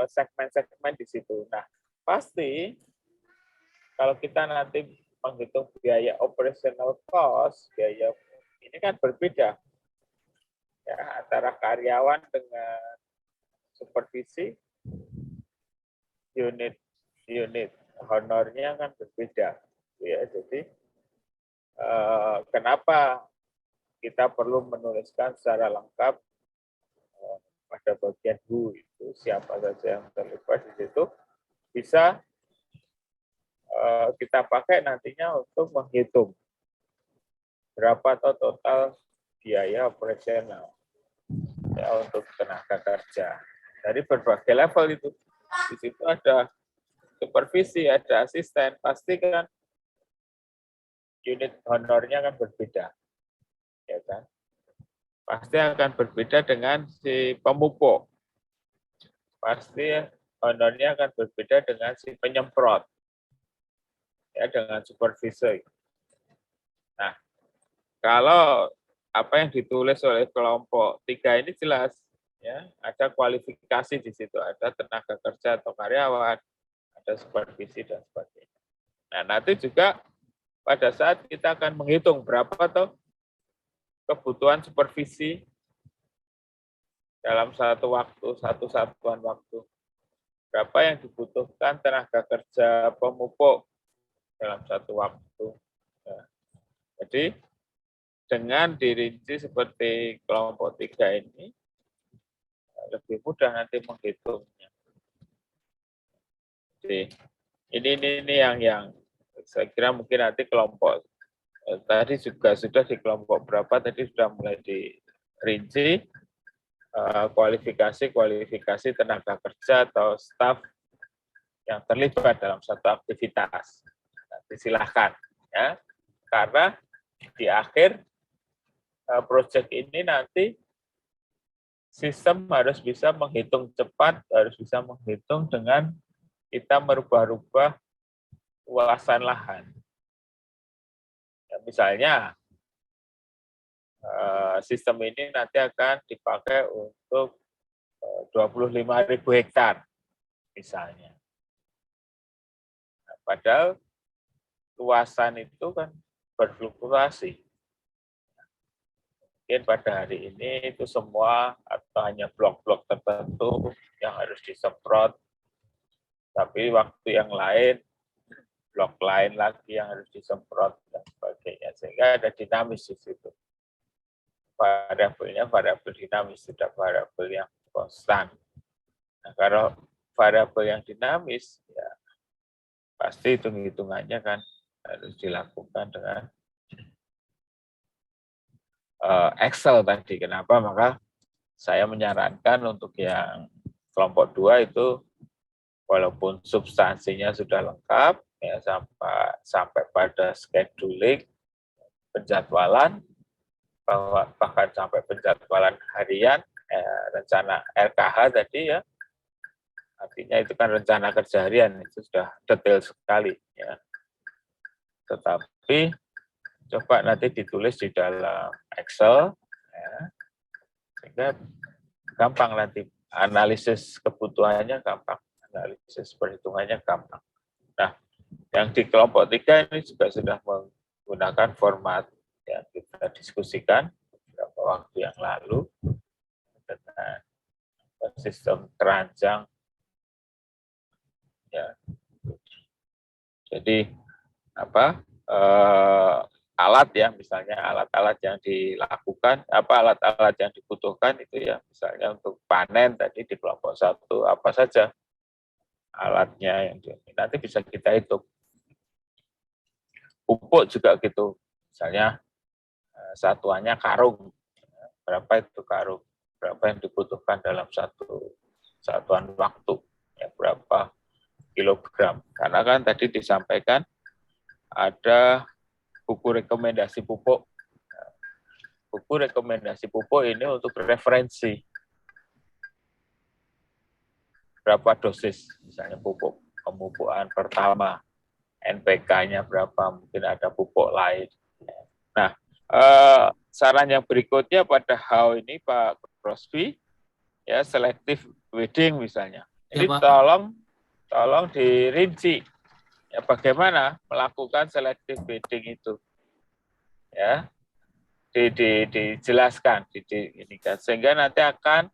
segmen-segmen di situ. Nah, pasti kalau kita nanti menghitung biaya operational cost, biaya ini kan berbeda ya, antara karyawan dengan supervisi, unit honornya kan berbeda ya. Jadi kenapa kita perlu menuliskan secara lengkap pada bagian who itu siapa saja yang terlibat di situ, bisa kita pakai nantinya untuk menghitung berapa total biaya operasional ya untuk tenaga kerja dari berbagai level itu. Di situ ada supervisi, ada asisten, pasti kan unit honornya kan berbeda, ya kan? Pasti akan berbeda dengan si pemupuk, pasti honornya akan berbeda dengan si penyemprot, ya, dengan supervisor. Nah, kalau apa yang ditulis oleh kelompok 3 ini jelas, ya, ada kualifikasi di situ, ada tenaga kerja atau karyawan, ada supervisi dan sebagainya. Nah, nanti juga pada saat kita akan menghitung berapa toh kebutuhan supervisi dalam satu waktu, satu satuan waktu. Berapa yang dibutuhkan tenaga kerja pemupuk dalam satu waktu. Ya. Jadi dengan dirinci seperti kelompok 3 ini, lebih mudah nanti menghitungnya. Jadi ini yang saya kira mungkin nanti kelompok tadi juga sudah di kelompok berapa tadi sudah mulai dirinci kualifikasi tenaga kerja atau staf yang terlibat dalam satu aktivitas. Nanti silahkan ya, karena di akhir proyek ini nanti sistem harus bisa menghitung cepat, harus bisa menghitung dengan kita merubah-rubah luasan lahan. Ya, misalnya sistem ini nanti akan dipakai untuk 25.000 hektar misalnya. Nah, padahal luasan itu kan berfluktuasi. Mungkin pada hari ini itu semua atau hanya blok-blok tertentu yang harus disemprot, tapi waktu yang lain blok lain lagi yang harus disemprot dan sebagainya, sehingga ada dinamis di situ. Variabelnya variabel dinamis, tidak variabel yang konstan. Nah, kalau variabel yang dinamis, ya pasti hitung-hitungannya kan harus dilakukan dengan Excel tadi. Kenapa? Maka saya menyarankan untuk yang kelompok 2 itu walaupun substansinya sudah lengkap, ya sampai pada scheduling, penjadwalan, bahkan sampai penjadwalan harian, rencana RKH tadi ya, artinya itu kan rencana kerja harian, itu sudah detail sekali ya. Tetapi coba nanti ditulis di dalam Excel, ya, sehingga gampang nanti analisis kebutuhannya gampang, analisis perhitungannya gampang. Nah, yang di kelompok 3 ini juga sudah menggunakan format yang kita diskusikan beberapa waktu yang lalu dengan sistem keranjang. Ya. Jadi alat ya, misalnya alat-alat yang dilakukan, alat-alat yang dibutuhkan itu ya, misalnya untuk panen tadi di kelompok 1 apa saja alatnya yang nanti bisa kita hitung. Pupuk juga gitu, misalnya satuannya karung, berapa itu karung, berapa yang dibutuhkan dalam satu satuan waktu, ya, berapa kilogram. Karena kan tadi disampaikan ada buku rekomendasi pupuk. Buku rekomendasi pupuk ini untuk referensi. Berapa dosis, misalnya pupuk pemupukan pertama, NPK-nya berapa, mungkin ada pupuk lain. Nah, saran yang berikutnya pada HAU ini Pak Crosby, ya selective weeding misalnya. Jadi ya, tolong dirinci ya bagaimana melakukan selective weeding itu, ya dijelaskan, sehingga nanti akan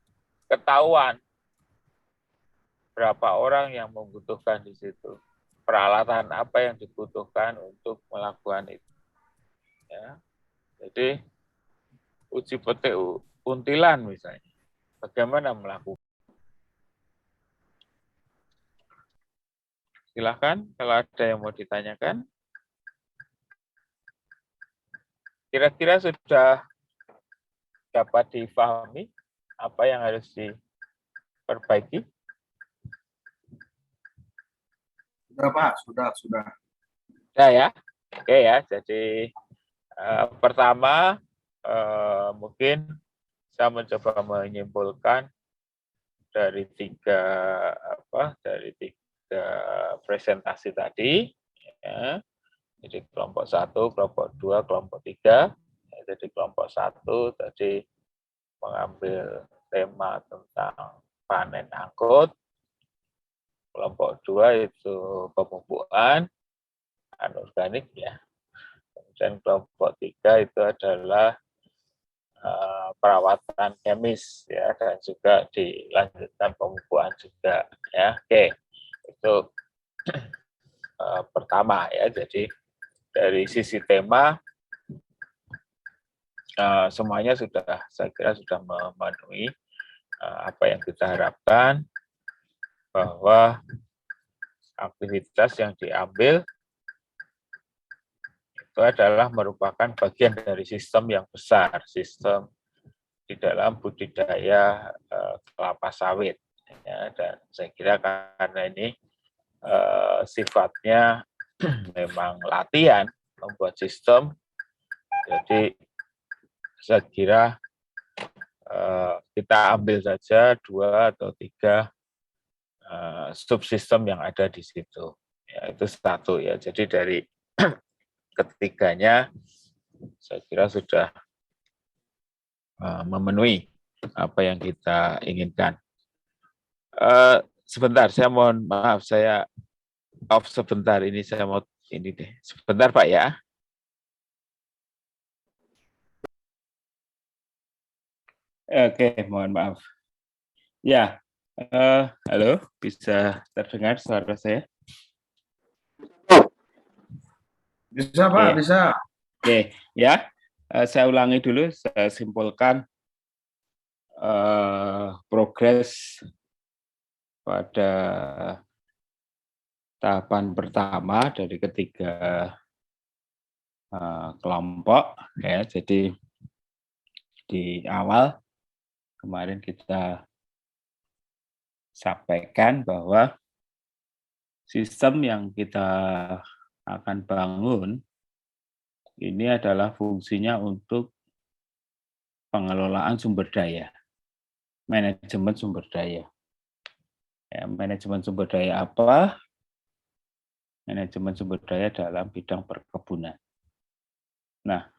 ketahuan berapa orang yang membutuhkan di situ, peralatan apa yang dibutuhkan untuk melakukan itu. Ya. Jadi uji petik untilan misalnya, bagaimana melakukan? Silakan kalau ada yang mau ditanyakan. Kira-kira sudah dapat difahami apa yang harus diperbaiki? Sudah Pak, sudah. Sudah ya, oke ya. Jadi pertama mungkin saya mencoba menyimpulkan dari tiga presentasi tadi, ya. Jadi kelompok 1, kelompok 2, kelompok 3. Jadi kelompok 1 tadi mengambil tema tentang panen angkut. Kelompok 2 itu pemupukan anorganik ya. Kemudian kelompok 3 itu adalah perawatan kemis ya, dan juga dilanjutkan pemupukan juga ya. Oke, itu pertama ya. Jadi dari sisi tema semuanya sudah, saya kira sudah memenuhi apa yang kita harapkan, bahwa aktivitas yang diambil itu adalah merupakan bagian dari sistem yang besar, sistem di dalam budidaya kelapa sawit. Ya, dan saya kira karena ini sifatnya memang latihan membuat sistem, jadi saya kira kita ambil saja 2 atau 3 subsistem yang ada di situ. Ya, itu satu ya. Jadi dari ketiganya saya kira sudah memenuhi apa yang kita inginkan. Sebentar, saya mohon maaf, saya off sebentar. Ini saya mau ini deh. Sebentar Pak ya. Oke, mohon maaf. Ya, halo, bisa terdengar suara saya? Bisa Pak, Oke. bisa. Oke, ya. Saya ulangi dulu, saya simpulkan progres pada tahapan pertama dari ketiga kelompok ya. Jadi di awal kemarin kita sampaikan bahwa sistem yang kita akan bangun ini adalah fungsinya untuk pengelolaan sumber daya, manajemen sumber daya. Ya, manajemen sumber daya apa? Manajemen sumber daya dalam bidang perkebunan. Nah,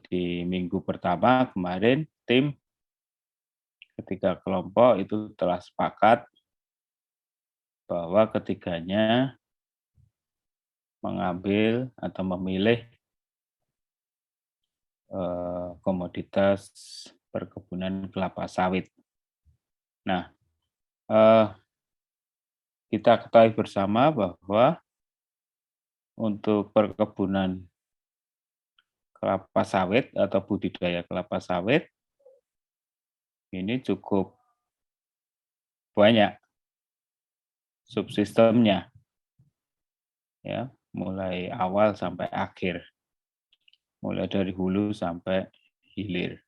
di minggu pertama kemarin tim ketiga kelompok itu telah sepakat bahwa ketiganya mengambil atau memilih komoditas perkebunan kelapa sawit. Nah, kita ketahui bersama bahwa untuk perkebunan kelapa sawit atau budidaya kelapa sawit ini cukup banyak subsistemnya, ya, mulai awal sampai akhir, mulai dari hulu sampai hilir.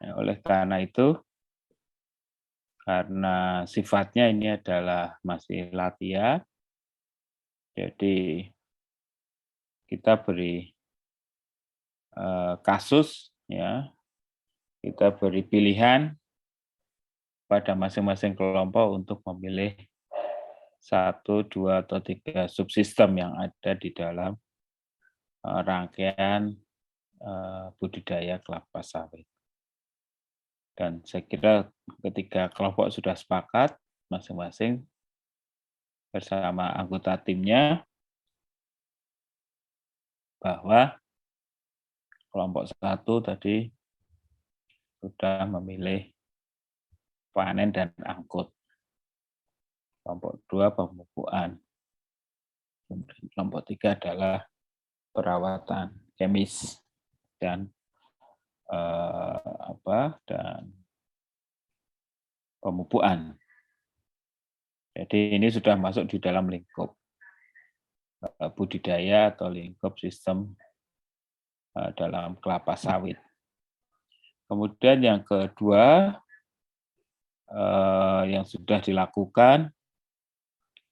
Ya, oleh karena itu, karena sifatnya ini adalah masih latihan, jadi kita beri kasus, ya, kita beri pilihan pada masing-masing kelompok untuk memilih 1, 2, atau 3 subsistem yang ada di dalam rangkaian budidaya kelapa sawit. Dan saya kira ketika kelompok sudah sepakat masing-masing bersama anggota timnya bahwa kelompok 1 tadi sudah memilih panen dan angkut. Kelompok 2 pemupukan. Kelompok 3 adalah perawatan kemis dan dan pemupukan. Jadi ini sudah masuk di dalam lingkup budidaya atau lingkup sistem dalam kelapa sawit. Kemudian yang kedua yang sudah dilakukan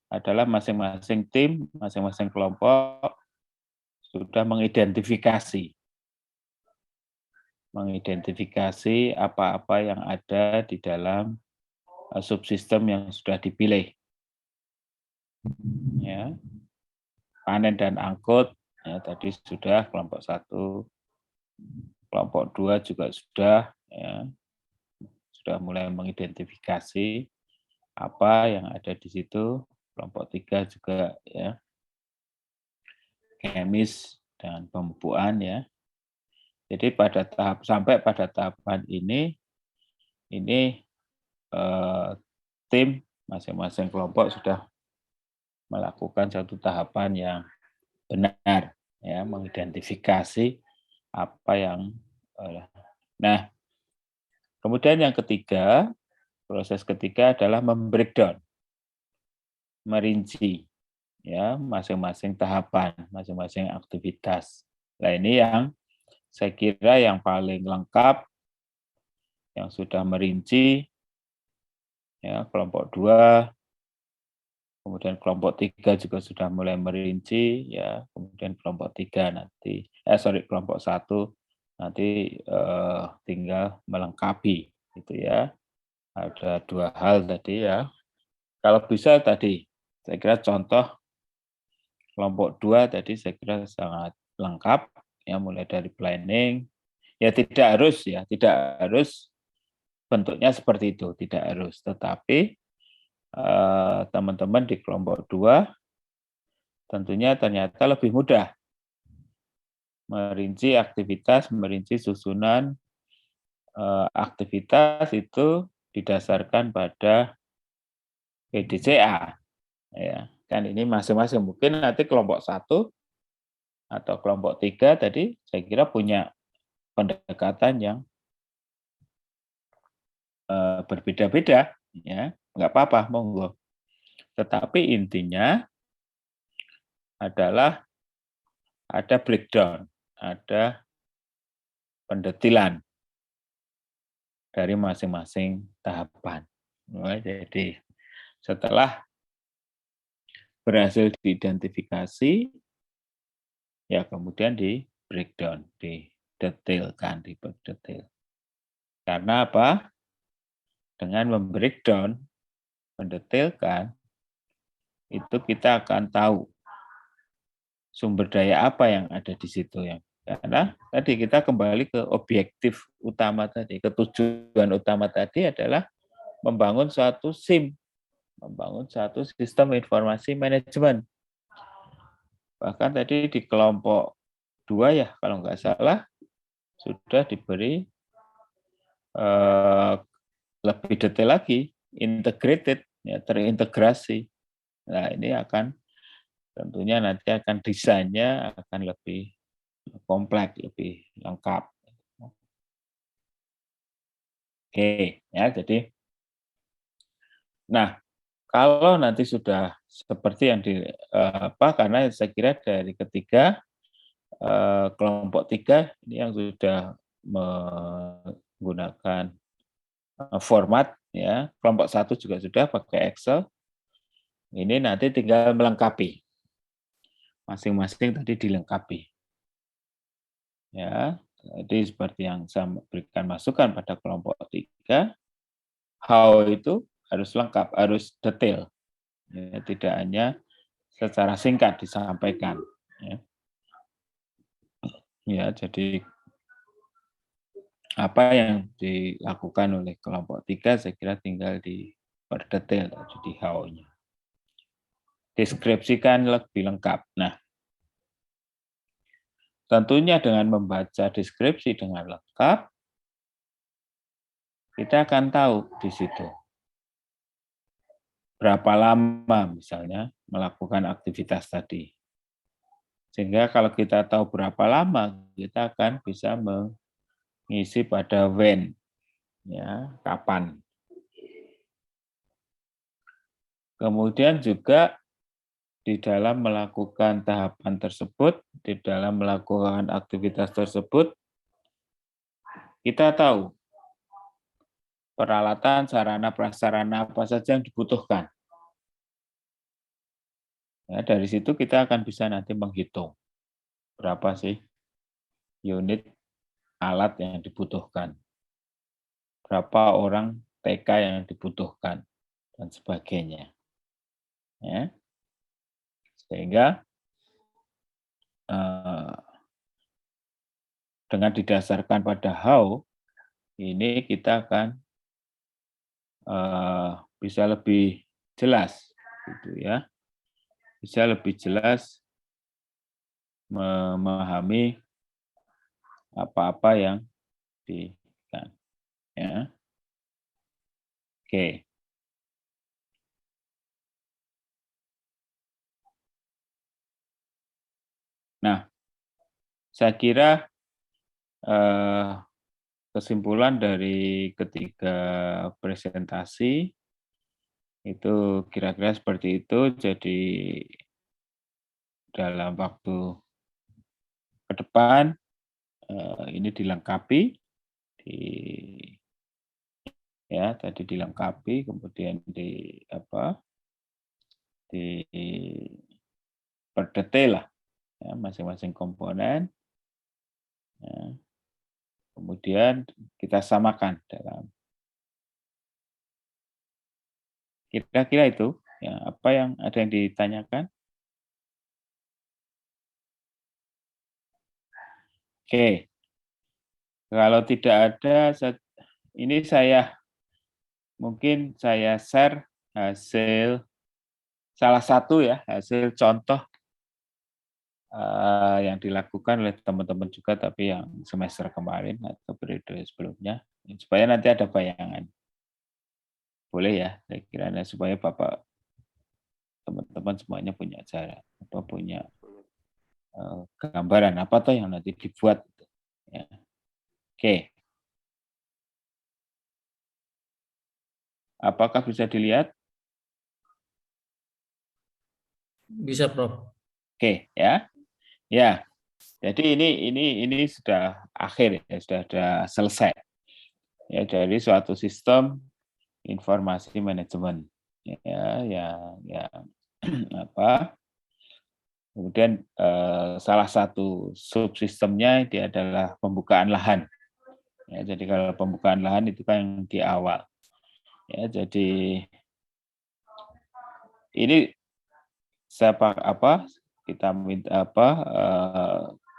adalah masing-masing tim, masing-masing kelompok sudah mengidentifikasi apa-apa yang ada di dalam subsistem yang sudah dipilih. Ya. Panen dan angkut ya, tadi sudah kelompok 1, kelompok 2 juga sudah, ya, sudah mulai mengidentifikasi apa yang ada di situ. Kelompok 3 juga ya, kemis dan pemupuan ya. Jadi sampai pada tahapan ini tim masing-masing kelompok sudah melakukan satu tahapan yang benar ya, mengidentifikasi apa yang nah, kemudian yang ketiga, proses ketiga adalah membreakdown, merinci ya masing-masing tahapan, masing-masing aktivitas. Nah, ini yang saya kira yang paling lengkap, yang sudah merinci ya, kelompok 2, kemudian kelompok 3 juga sudah mulai merinci ya, kemudian kelompok 3 nanti kelompok 1 nanti tinggal melengkapi gitu ya. Ada 2 hal tadi ya. Kalau bisa tadi saya kira contoh kelompok 2 tadi saya kira sangat lengkap ya, mulai dari planning ya, tidak harus bentuknya seperti itu, tidak harus, tetapi teman-teman di kelompok 2 tentunya ternyata lebih mudah merinci aktivitas, merinci susunan aktivitas itu didasarkan pada PDCA. Ya, kan ini masing-masing mungkin nanti kelompok 1 atau kelompok 3 tadi saya kira punya pendekatan yang berbeda-beda ya, nggak apa-apa, monggo. Tetapi intinya adalah ada breakdown, ada pendetilan dari masing-masing tahapan. Jadi setelah berhasil diidentifikasi, ya kemudian di breakdown, didetailkan, detail. Karena apa? Dengan membreakdown, mendetailkan, itu kita akan tahu sumber daya apa yang ada di situ ya. Karena tadi kita kembali ke objektif utama tadi, ke tujuan utama tadi adalah membangun suatu SIM, membangun suatu sistem informasi manajemen. Bahkan tadi di kelompok 2 ya, kalau nggak salah, sudah diberi lebih detail lagi, integrated, ya, terintegrasi. Nah, ini akan tentunya nanti akan desainnya akan lebih kompleks, lebih lengkap. Oke, ya, jadi nah, kalau nanti sudah seperti yang karena saya kira dari ketiga kelompok 3 ini yang sudah menggunakan format ya, kelompok 1 juga sudah pakai Excel. Ini nanti tinggal melengkapi. Masing-masing tadi dilengkapi. Ya, jadi seperti yang saya berikan masukan pada kelompok 3, how itu harus lengkap, harus detail. Ya, tidak hanya secara singkat disampaikan. Ya, jadi apa yang dilakukan oleh kelompok 3 saya kira tinggal diperdetail di how-nya. Deskripsikan lebih lengkap. Nah, tentunya dengan membaca deskripsi dengan lengkap, kita akan tahu di situ berapa lama misalnya melakukan aktivitas tadi. Sehingga kalau kita tahu berapa lama, kita akan bisa mengisi pada when, ya, kapan. Kemudian juga di dalam melakukan tahapan tersebut, di dalam melakukan aktivitas tersebut, kita tahu peralatan, sarana, prasarana apa saja yang dibutuhkan. Ya, dari situ kita akan bisa nanti menghitung berapa sih unit alat yang dibutuhkan, berapa orang TK yang dibutuhkan, dan sebagainya. Ya. Sehingga dengan didasarkan pada how, ini kita akan bisa lebih jelas, gitu ya, bisa lebih jelas memahami apa-apa yang diberikan. Ya, oke. Nah, saya kira kesimpulan dari ketiga presentasi itu kira-kira seperti itu. Jadi dalam waktu ke depan ini dilengkapi, ya tadi dilengkapi, kemudian diperdetail lah, ya, masing-masing komponen. Ya. Kemudian kita samakan dalam kira-kira itu. Ya, apa yang ada yang ditanyakan? Oke, kalau tidak ada, ini mungkin saya share hasil salah satu ya, hasil contoh yang dilakukan oleh teman-teman juga, tapi yang semester kemarin atau periode sebelumnya, supaya nanti ada bayangan. Boleh ya, saya kira supaya Bapak, teman-teman semuanya punya cara, punya gambaran apa tuh yang nanti dibuat. Ya. Oke. Apakah bisa dilihat? Bisa, Prof. Oke, ya. Ya. Jadi ini sudah akhir ya, sudah selesai. Ya, dari suatu sistem informasi manajemen. Ya apa? Kemudian salah satu subsistemnya itu adalah pembukaan lahan. Ya, jadi kalau pembukaan lahan itu kan di awal. Ya, jadi ini kita minta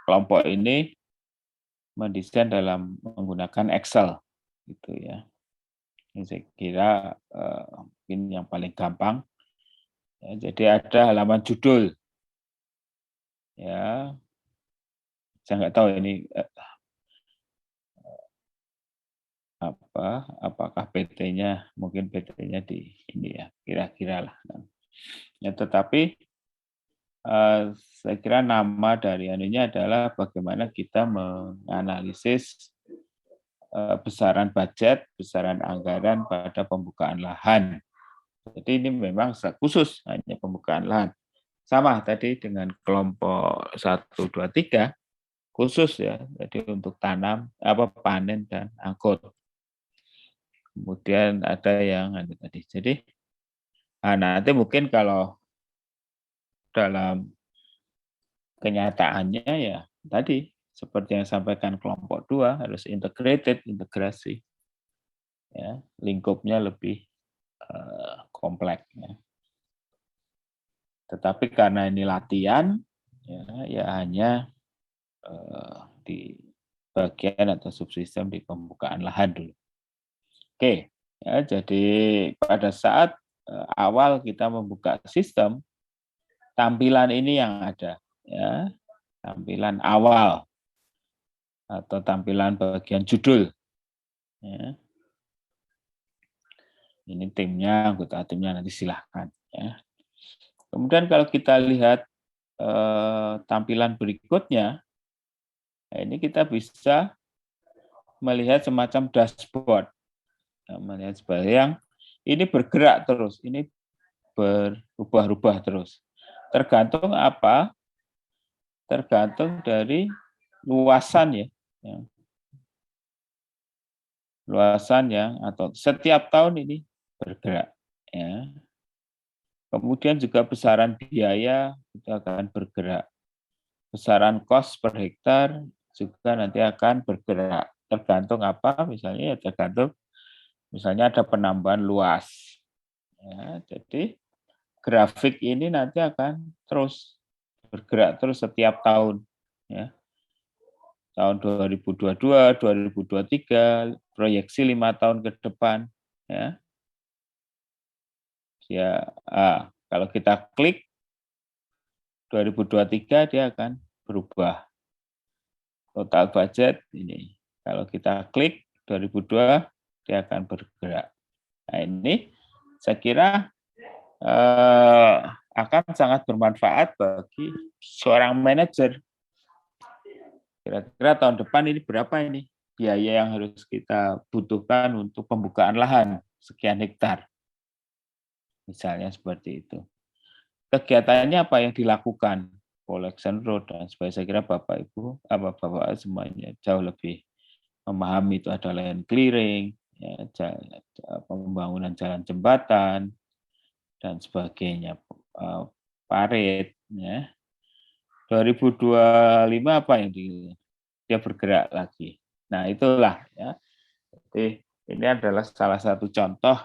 kelompok ini mendesain dalam menggunakan Excel, gitu ya. Ini saya kira mungkin yang paling gampang. Ya, jadi ada halaman judul. Ya, saya nggak tahu ini apakah PT-nya, mungkin PT-nya di ini ya, kira-kira lah. Ya, tetapi saya kira nama dari anunya adalah bagaimana kita menganalisis besaran budget, besaran anggaran pada pembukaan lahan. Jadi ini memang khusus hanya pembukaan lahan. Sama tadi dengan kelompok 1, 2, 3 khusus ya. Jadi untuk tanam, panen dan angkut. Kemudian ada yang tadi. Jadi nanti mungkin kalau dalam kenyataannya ya tadi seperti yang sampaikan kelompok 2 harus integrasi. Ya, lingkupnya lebih kompleks. Ya. Tetapi karena ini latihan, ya hanya di bagian atau subsistem di pembukaan lahan dulu. Oke, ya, jadi pada saat awal kita membuka sistem, tampilan ini yang ada, ya, tampilan awal atau tampilan bagian judul. Ya. Ini timnya, anggota timnya nanti silahkan. Ya. Kemudian kalau kita lihat tampilan berikutnya, ini kita bisa melihat semacam dashboard. Melihat sebagai yang ini bergerak terus, ini berubah-ubah terus. Tergantung apa? Tergantung dari luasan ya. Luasan yang atau setiap tahun ini bergerak. Ya. Kemudian juga besaran biaya itu akan bergerak. Besaran kos per hektar juga nanti akan bergerak. Tergantung apa? Misalnya tergantung misalnya ada penambahan luas. Ya, jadi grafik ini nanti akan terus bergerak terus setiap tahun. Ya. tahun 2022, 2023, proyeksi 5 tahun ke depan. Ya, kalau kita klik 2023 dia akan berubah. Total budget ini. Kalau kita klik 2002 dia akan bergerak. Nah, ini saya kira akan sangat bermanfaat bagi seorang manajer. Kira-kira tahun depan ini berapa ini biaya yang harus kita butuhkan untuk pembukaan lahan sekian hektar. Misalnya seperti itu. Kegiatannya apa yang dilakukan? Collection road dan sebagainya. Saya kira Bapak Ibu, Bapak semuanya jauh lebih memahami itu ada land clearing, ya, pembangunan jalan jembatan dan sebagainya, parit. Ya. 2025 apa yang dia bergerak lagi. Nah itulah ya. Jadi ini adalah salah satu contoh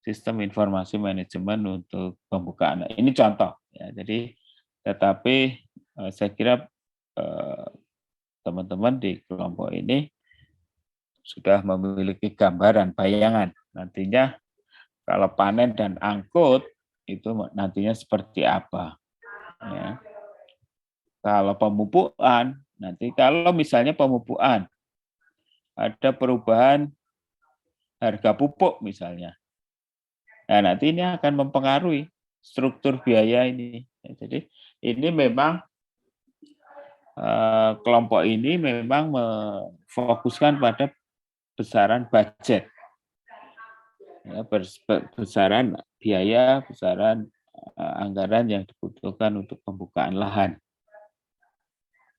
sistem informasi manajemen untuk pembukaan. Ini contoh ya. Jadi tetapi saya kira teman-teman di kelompok ini sudah memiliki gambaran, bayangan nantinya kalau panen dan angkut itu nantinya seperti apa. Ya. Kalau pemupukan, nanti kalau misalnya pemupukan ada perubahan harga pupuk misalnya, nah nanti ini akan mempengaruhi struktur biaya ini. Jadi ini memang kelompok ini memang memfokuskan pada besaran budget, ya, besaran biaya, besaran anggaran yang dibutuhkan untuk pembukaan lahan.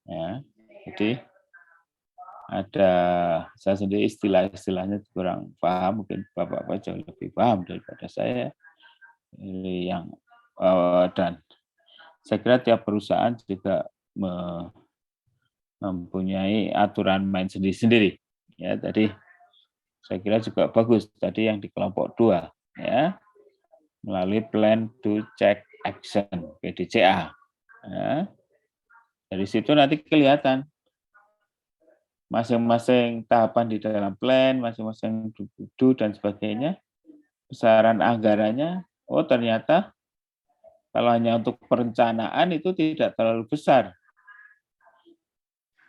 Ya, jadi ada saya sendiri istilah-istilahnya kurang paham, mungkin Bapak-Bapak jauh lebih paham daripada saya. Yang dan saya kira tiap perusahaan juga mempunyai aturan main sendiri-sendiri. Ya, tadi saya kira juga bagus tadi yang di kelompok 2 ya, melalui Plan to Check Action PDCA. Ya. Dari situ nanti kelihatan masing-masing tahapan di dalam plan, masing-masing do dan sebagainya, besaran anggarannya, oh ternyata kalau hanya untuk perencanaan itu tidak terlalu besar.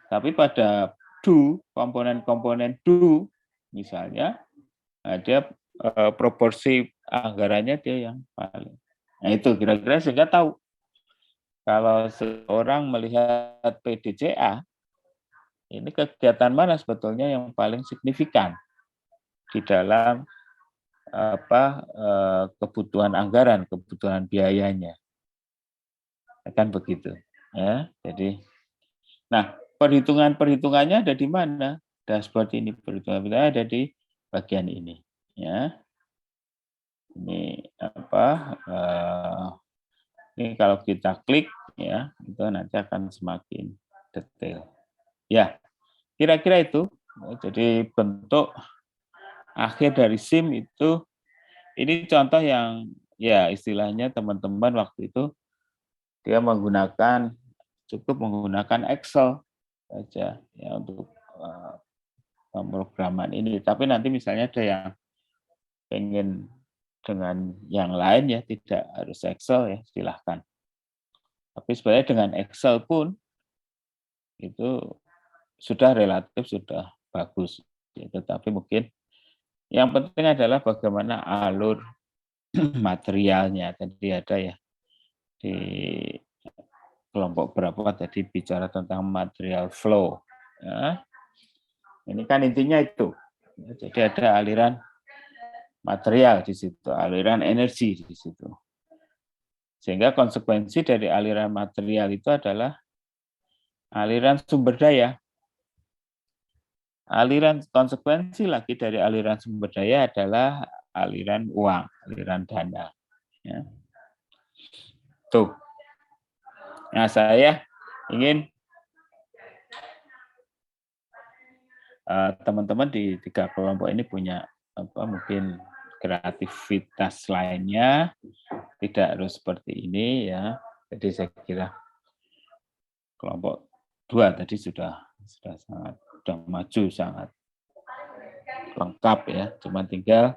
Tapi pada do, komponen-komponen do, misalnya, ada proporsi anggarannya dia yang paling. Nah itu kira-kira sehingga tahu. Kalau seorang melihat PDCA, ini kegiatan mana sebetulnya yang paling signifikan di dalam kebutuhan anggaran, kebutuhan biayanya, akan begitu. Ya, jadi, nah perhitungannya ada di mana? Dashboard ini perhitungan ada di bagian ini. Ya, ini ini kalau kita klik ya, itu nanti akan semakin detail. Ya, kira-kira itu. Jadi bentuk akhir dari SIM itu, ini contoh yang ya istilahnya teman-teman waktu itu dia cukup menggunakan Excel saja ya untuk pemrograman ini. Tapi nanti misalnya ada yang pengen dengan yang lain ya, tidak harus Excel ya, silahkan. Tapi sebenarnya dengan Excel pun itu sudah relatif sudah bagus. Ya, tetapi mungkin yang penting adalah bagaimana alur materialnya. Tadi ada ya di kelompok berapa tadi bicara tentang material flow. Ya. Ini kan intinya itu. Ya, jadi ada aliran material di situ, aliran energi di situ. Sehingga konsekuensi dari aliran material itu adalah aliran sumber daya. Konsekuensi lagi dari aliran sumber daya adalah aliran uang, aliran dana. Ya. Tuh. Nah, saya ingin teman-teman di 3 kelompok ini punya mungkin kreativitas lainnya, tidak harus seperti ini ya. Jadi saya kira kelompok 2 tadi sudah sudah maju, sangat lengkap ya. Cuma tinggal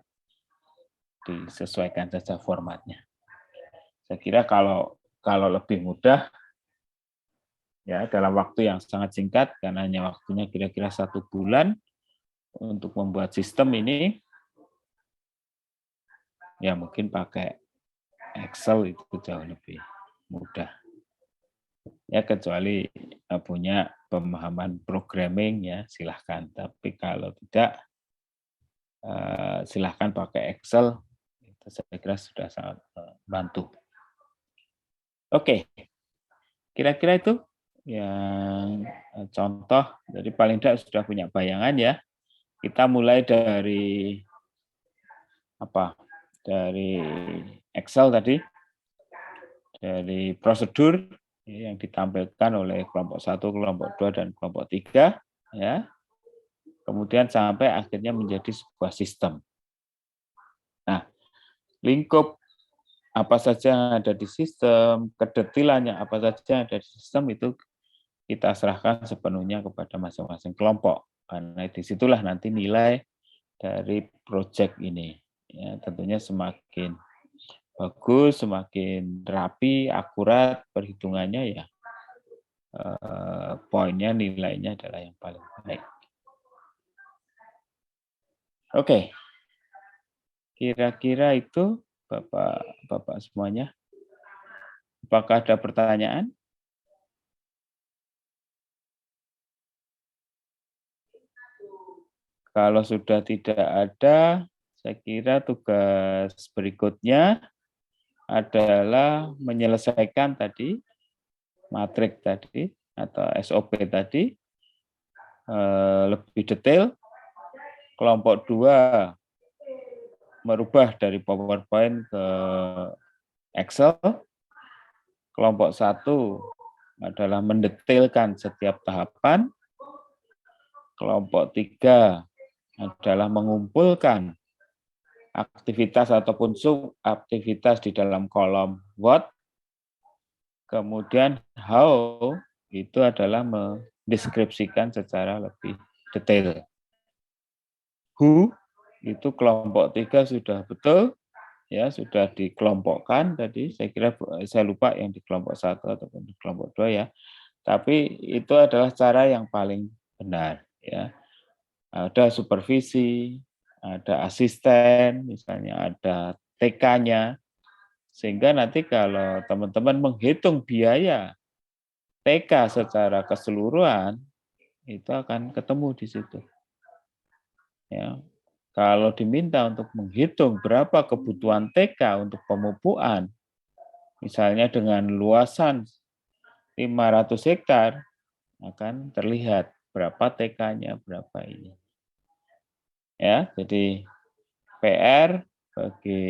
disesuaikan saja formatnya. Saya kira kalau lebih mudah ya dalam waktu yang sangat singkat, karena hanya waktunya kira-kira 1 bulan untuk membuat sistem ini, ya mungkin pakai Excel itu jauh lebih mudah. Ya kecuali punya pemahaman programming ya silahkan. Tapi kalau tidak silahkan pakai Excel. Itu saya kira sudah sangat bantu. Oke, kira-kira itu yang contoh. Jadi paling tidak sudah punya bayangan ya. Kita mulai dari apa? Dari Excel tadi, dari prosedur yang ditampilkan oleh kelompok 1, kelompok 2, dan kelompok 3, ya. Kemudian sampai akhirnya menjadi sebuah sistem. Nah, lingkup apa saja yang ada di sistem, kedetilannya apa saja yang ada di sistem itu kita serahkan sepenuhnya kepada masing-masing kelompok. Karena disitulah nanti nilai dari proyek ini. Ya, tentunya semakin bagus, semakin rapi, akurat perhitungannya ya, poinnya, nilainya adalah yang paling baik. Oke, kira-kira itu Bapak semuanya. Apakah ada pertanyaan? Kalau sudah tidak ada, saya kira tugas berikutnya adalah menyelesaikan tadi matrik tadi atau SOP tadi lebih detail. Kelompok 2 merubah dari PowerPoint ke Excel. Kelompok 1 adalah mendetailkan setiap tahapan. Kelompok 3 adalah mengumpulkan aktivitas ataupun subaktivitas di dalam kolom what. Kemudian how itu adalah mendeskripsikan secara lebih detail. Who itu kelompok 3 sudah betul, ya sudah dikelompokkan tadi. Saya kira saya lupa yang di kelompok 1 ataupun di kelompok 2 ya. Tapi itu adalah cara yang paling benar ya. Ada supervisi, ada asisten, misalnya ada TK-nya, sehingga nanti kalau teman-teman menghitung biaya TK secara keseluruhan, itu akan ketemu di situ. Ya. Kalau diminta untuk menghitung berapa kebutuhan TK untuk pemupukan, misalnya dengan luasan 500 hektar, akan terlihat berapa TK-nya, berapa ini. Ya, jadi PR bagi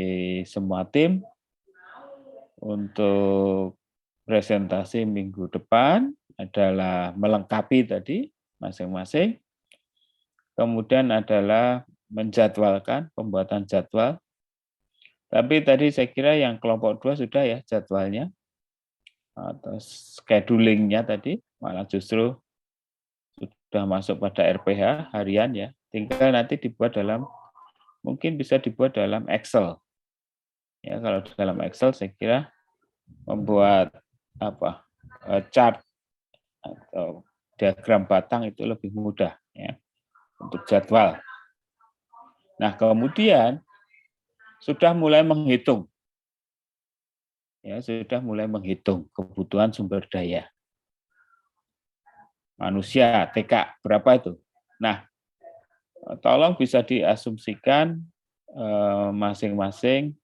semua tim untuk presentasi minggu depan adalah melengkapi tadi masing-masing. Kemudian adalah menjadwalkan, pembuatan jadwal. Tapi tadi saya kira yang kelompok 2 sudah ya jadwalnya atau schedulingnya tadi, malah justru sudah masuk pada RPH harian ya. Tinggal nanti dibuat mungkin bisa dibuat dalam Excel. Ya, kalau dalam Excel saya kira membuat chart atau diagram batang itu lebih mudah ya untuk jadwal. Nah, kemudian sudah mulai menghitung. Ya, sudah mulai menghitung kebutuhan sumber daya. Manusia TK berapa itu? Nah, tolong bisa diasumsikan masing-masing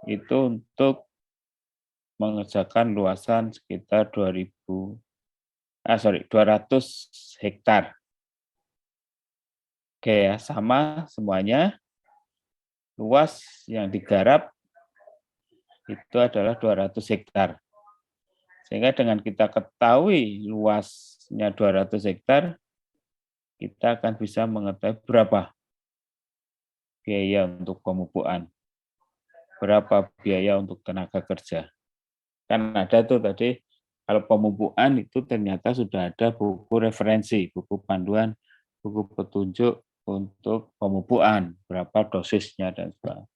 itu untuk mengerjakan luasan sekitar 200 hektar. Oke ya, sama semuanya. Luas yang digarap itu adalah 200 hektar. Sehingga dengan kita ketahui luasnya 200 hektar, kita akan bisa mengetahui berapa biaya untuk pemupukan, berapa biaya untuk tenaga kerja. Kan ada tuh tadi Kalau pemupukan itu ternyata sudah ada buku referensi, buku panduan, buku petunjuk untuk pemupukan, berapa dosisnya dan sebagainya.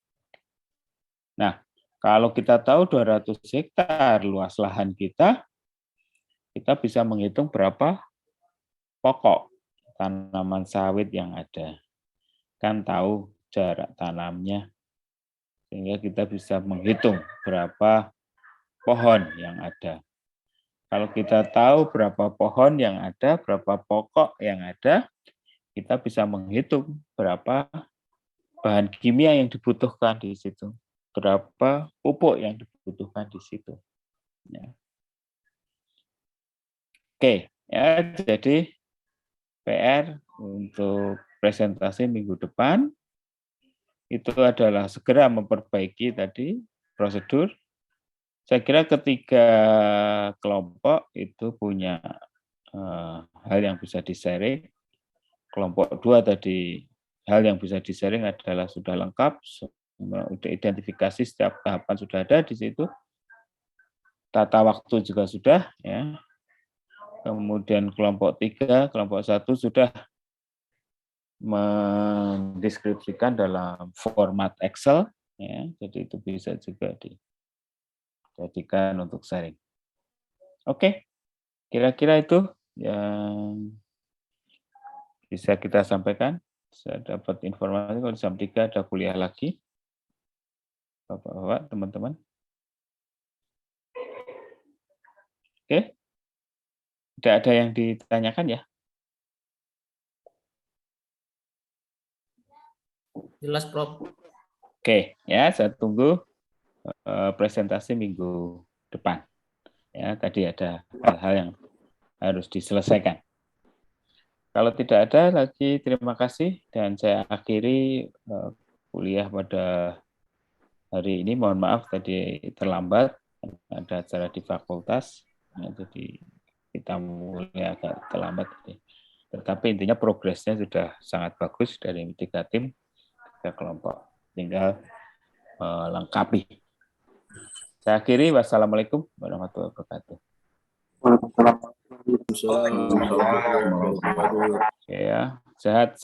Nah, kalau kita tahu 200 hektar luas lahan kita bisa menghitung berapa pokok tanaman sawit yang ada. Kan tahu jarak tanamnya, sehingga kita bisa menghitung berapa pohon yang ada. Kalau kita tahu berapa pohon yang ada, berapa pokok yang ada, kita bisa menghitung berapa bahan kimia yang dibutuhkan di situ, berapa pupuk yang dibutuhkan di situ. Ya. Oke, ya, jadi PR untuk presentasi minggu depan itu adalah segera memperbaiki tadi prosedur. Saya kira ketiga kelompok itu punya hal yang bisa di-sharing. Kelompok 2 tadi hal yang bisa di-sharing adalah sudah lengkap, sudah identifikasi setiap tahapan sudah ada di situ. Tata waktu juga sudah, ya. Kemudian kelompok 3, kelompok 1 sudah mendeskripsikan dalam format Excel, ya. Jadi itu bisa juga dijadikan untuk sharing. Oke, kira-kira itu yang bisa kita sampaikan. Saya dapat informasi kalau jam 3 ada kuliah lagi. Bapak-bapak, teman-teman. Oke. Tidak ada yang ditanyakan ya? Jelas, Prof. Oke, ya saya tunggu presentasi minggu depan. Ya, tadi ada hal-hal yang harus diselesaikan. Kalau tidak ada lagi, terima kasih dan saya akhiri kuliah pada hari ini. Mohon maaf tadi terlambat, ada acara di fakultas, ya, jadi kita mulai agak terlambat. Tetapi intinya progresnya sudah sangat bagus dari 3 tim, 3 kelompok. Tinggal lengkapi. Saya akhiri. Wassalamualaikum warahmatullahi wabarakatuh. Waalaikumsalam warahmatullahi wabarakatuh. Ya, sehat.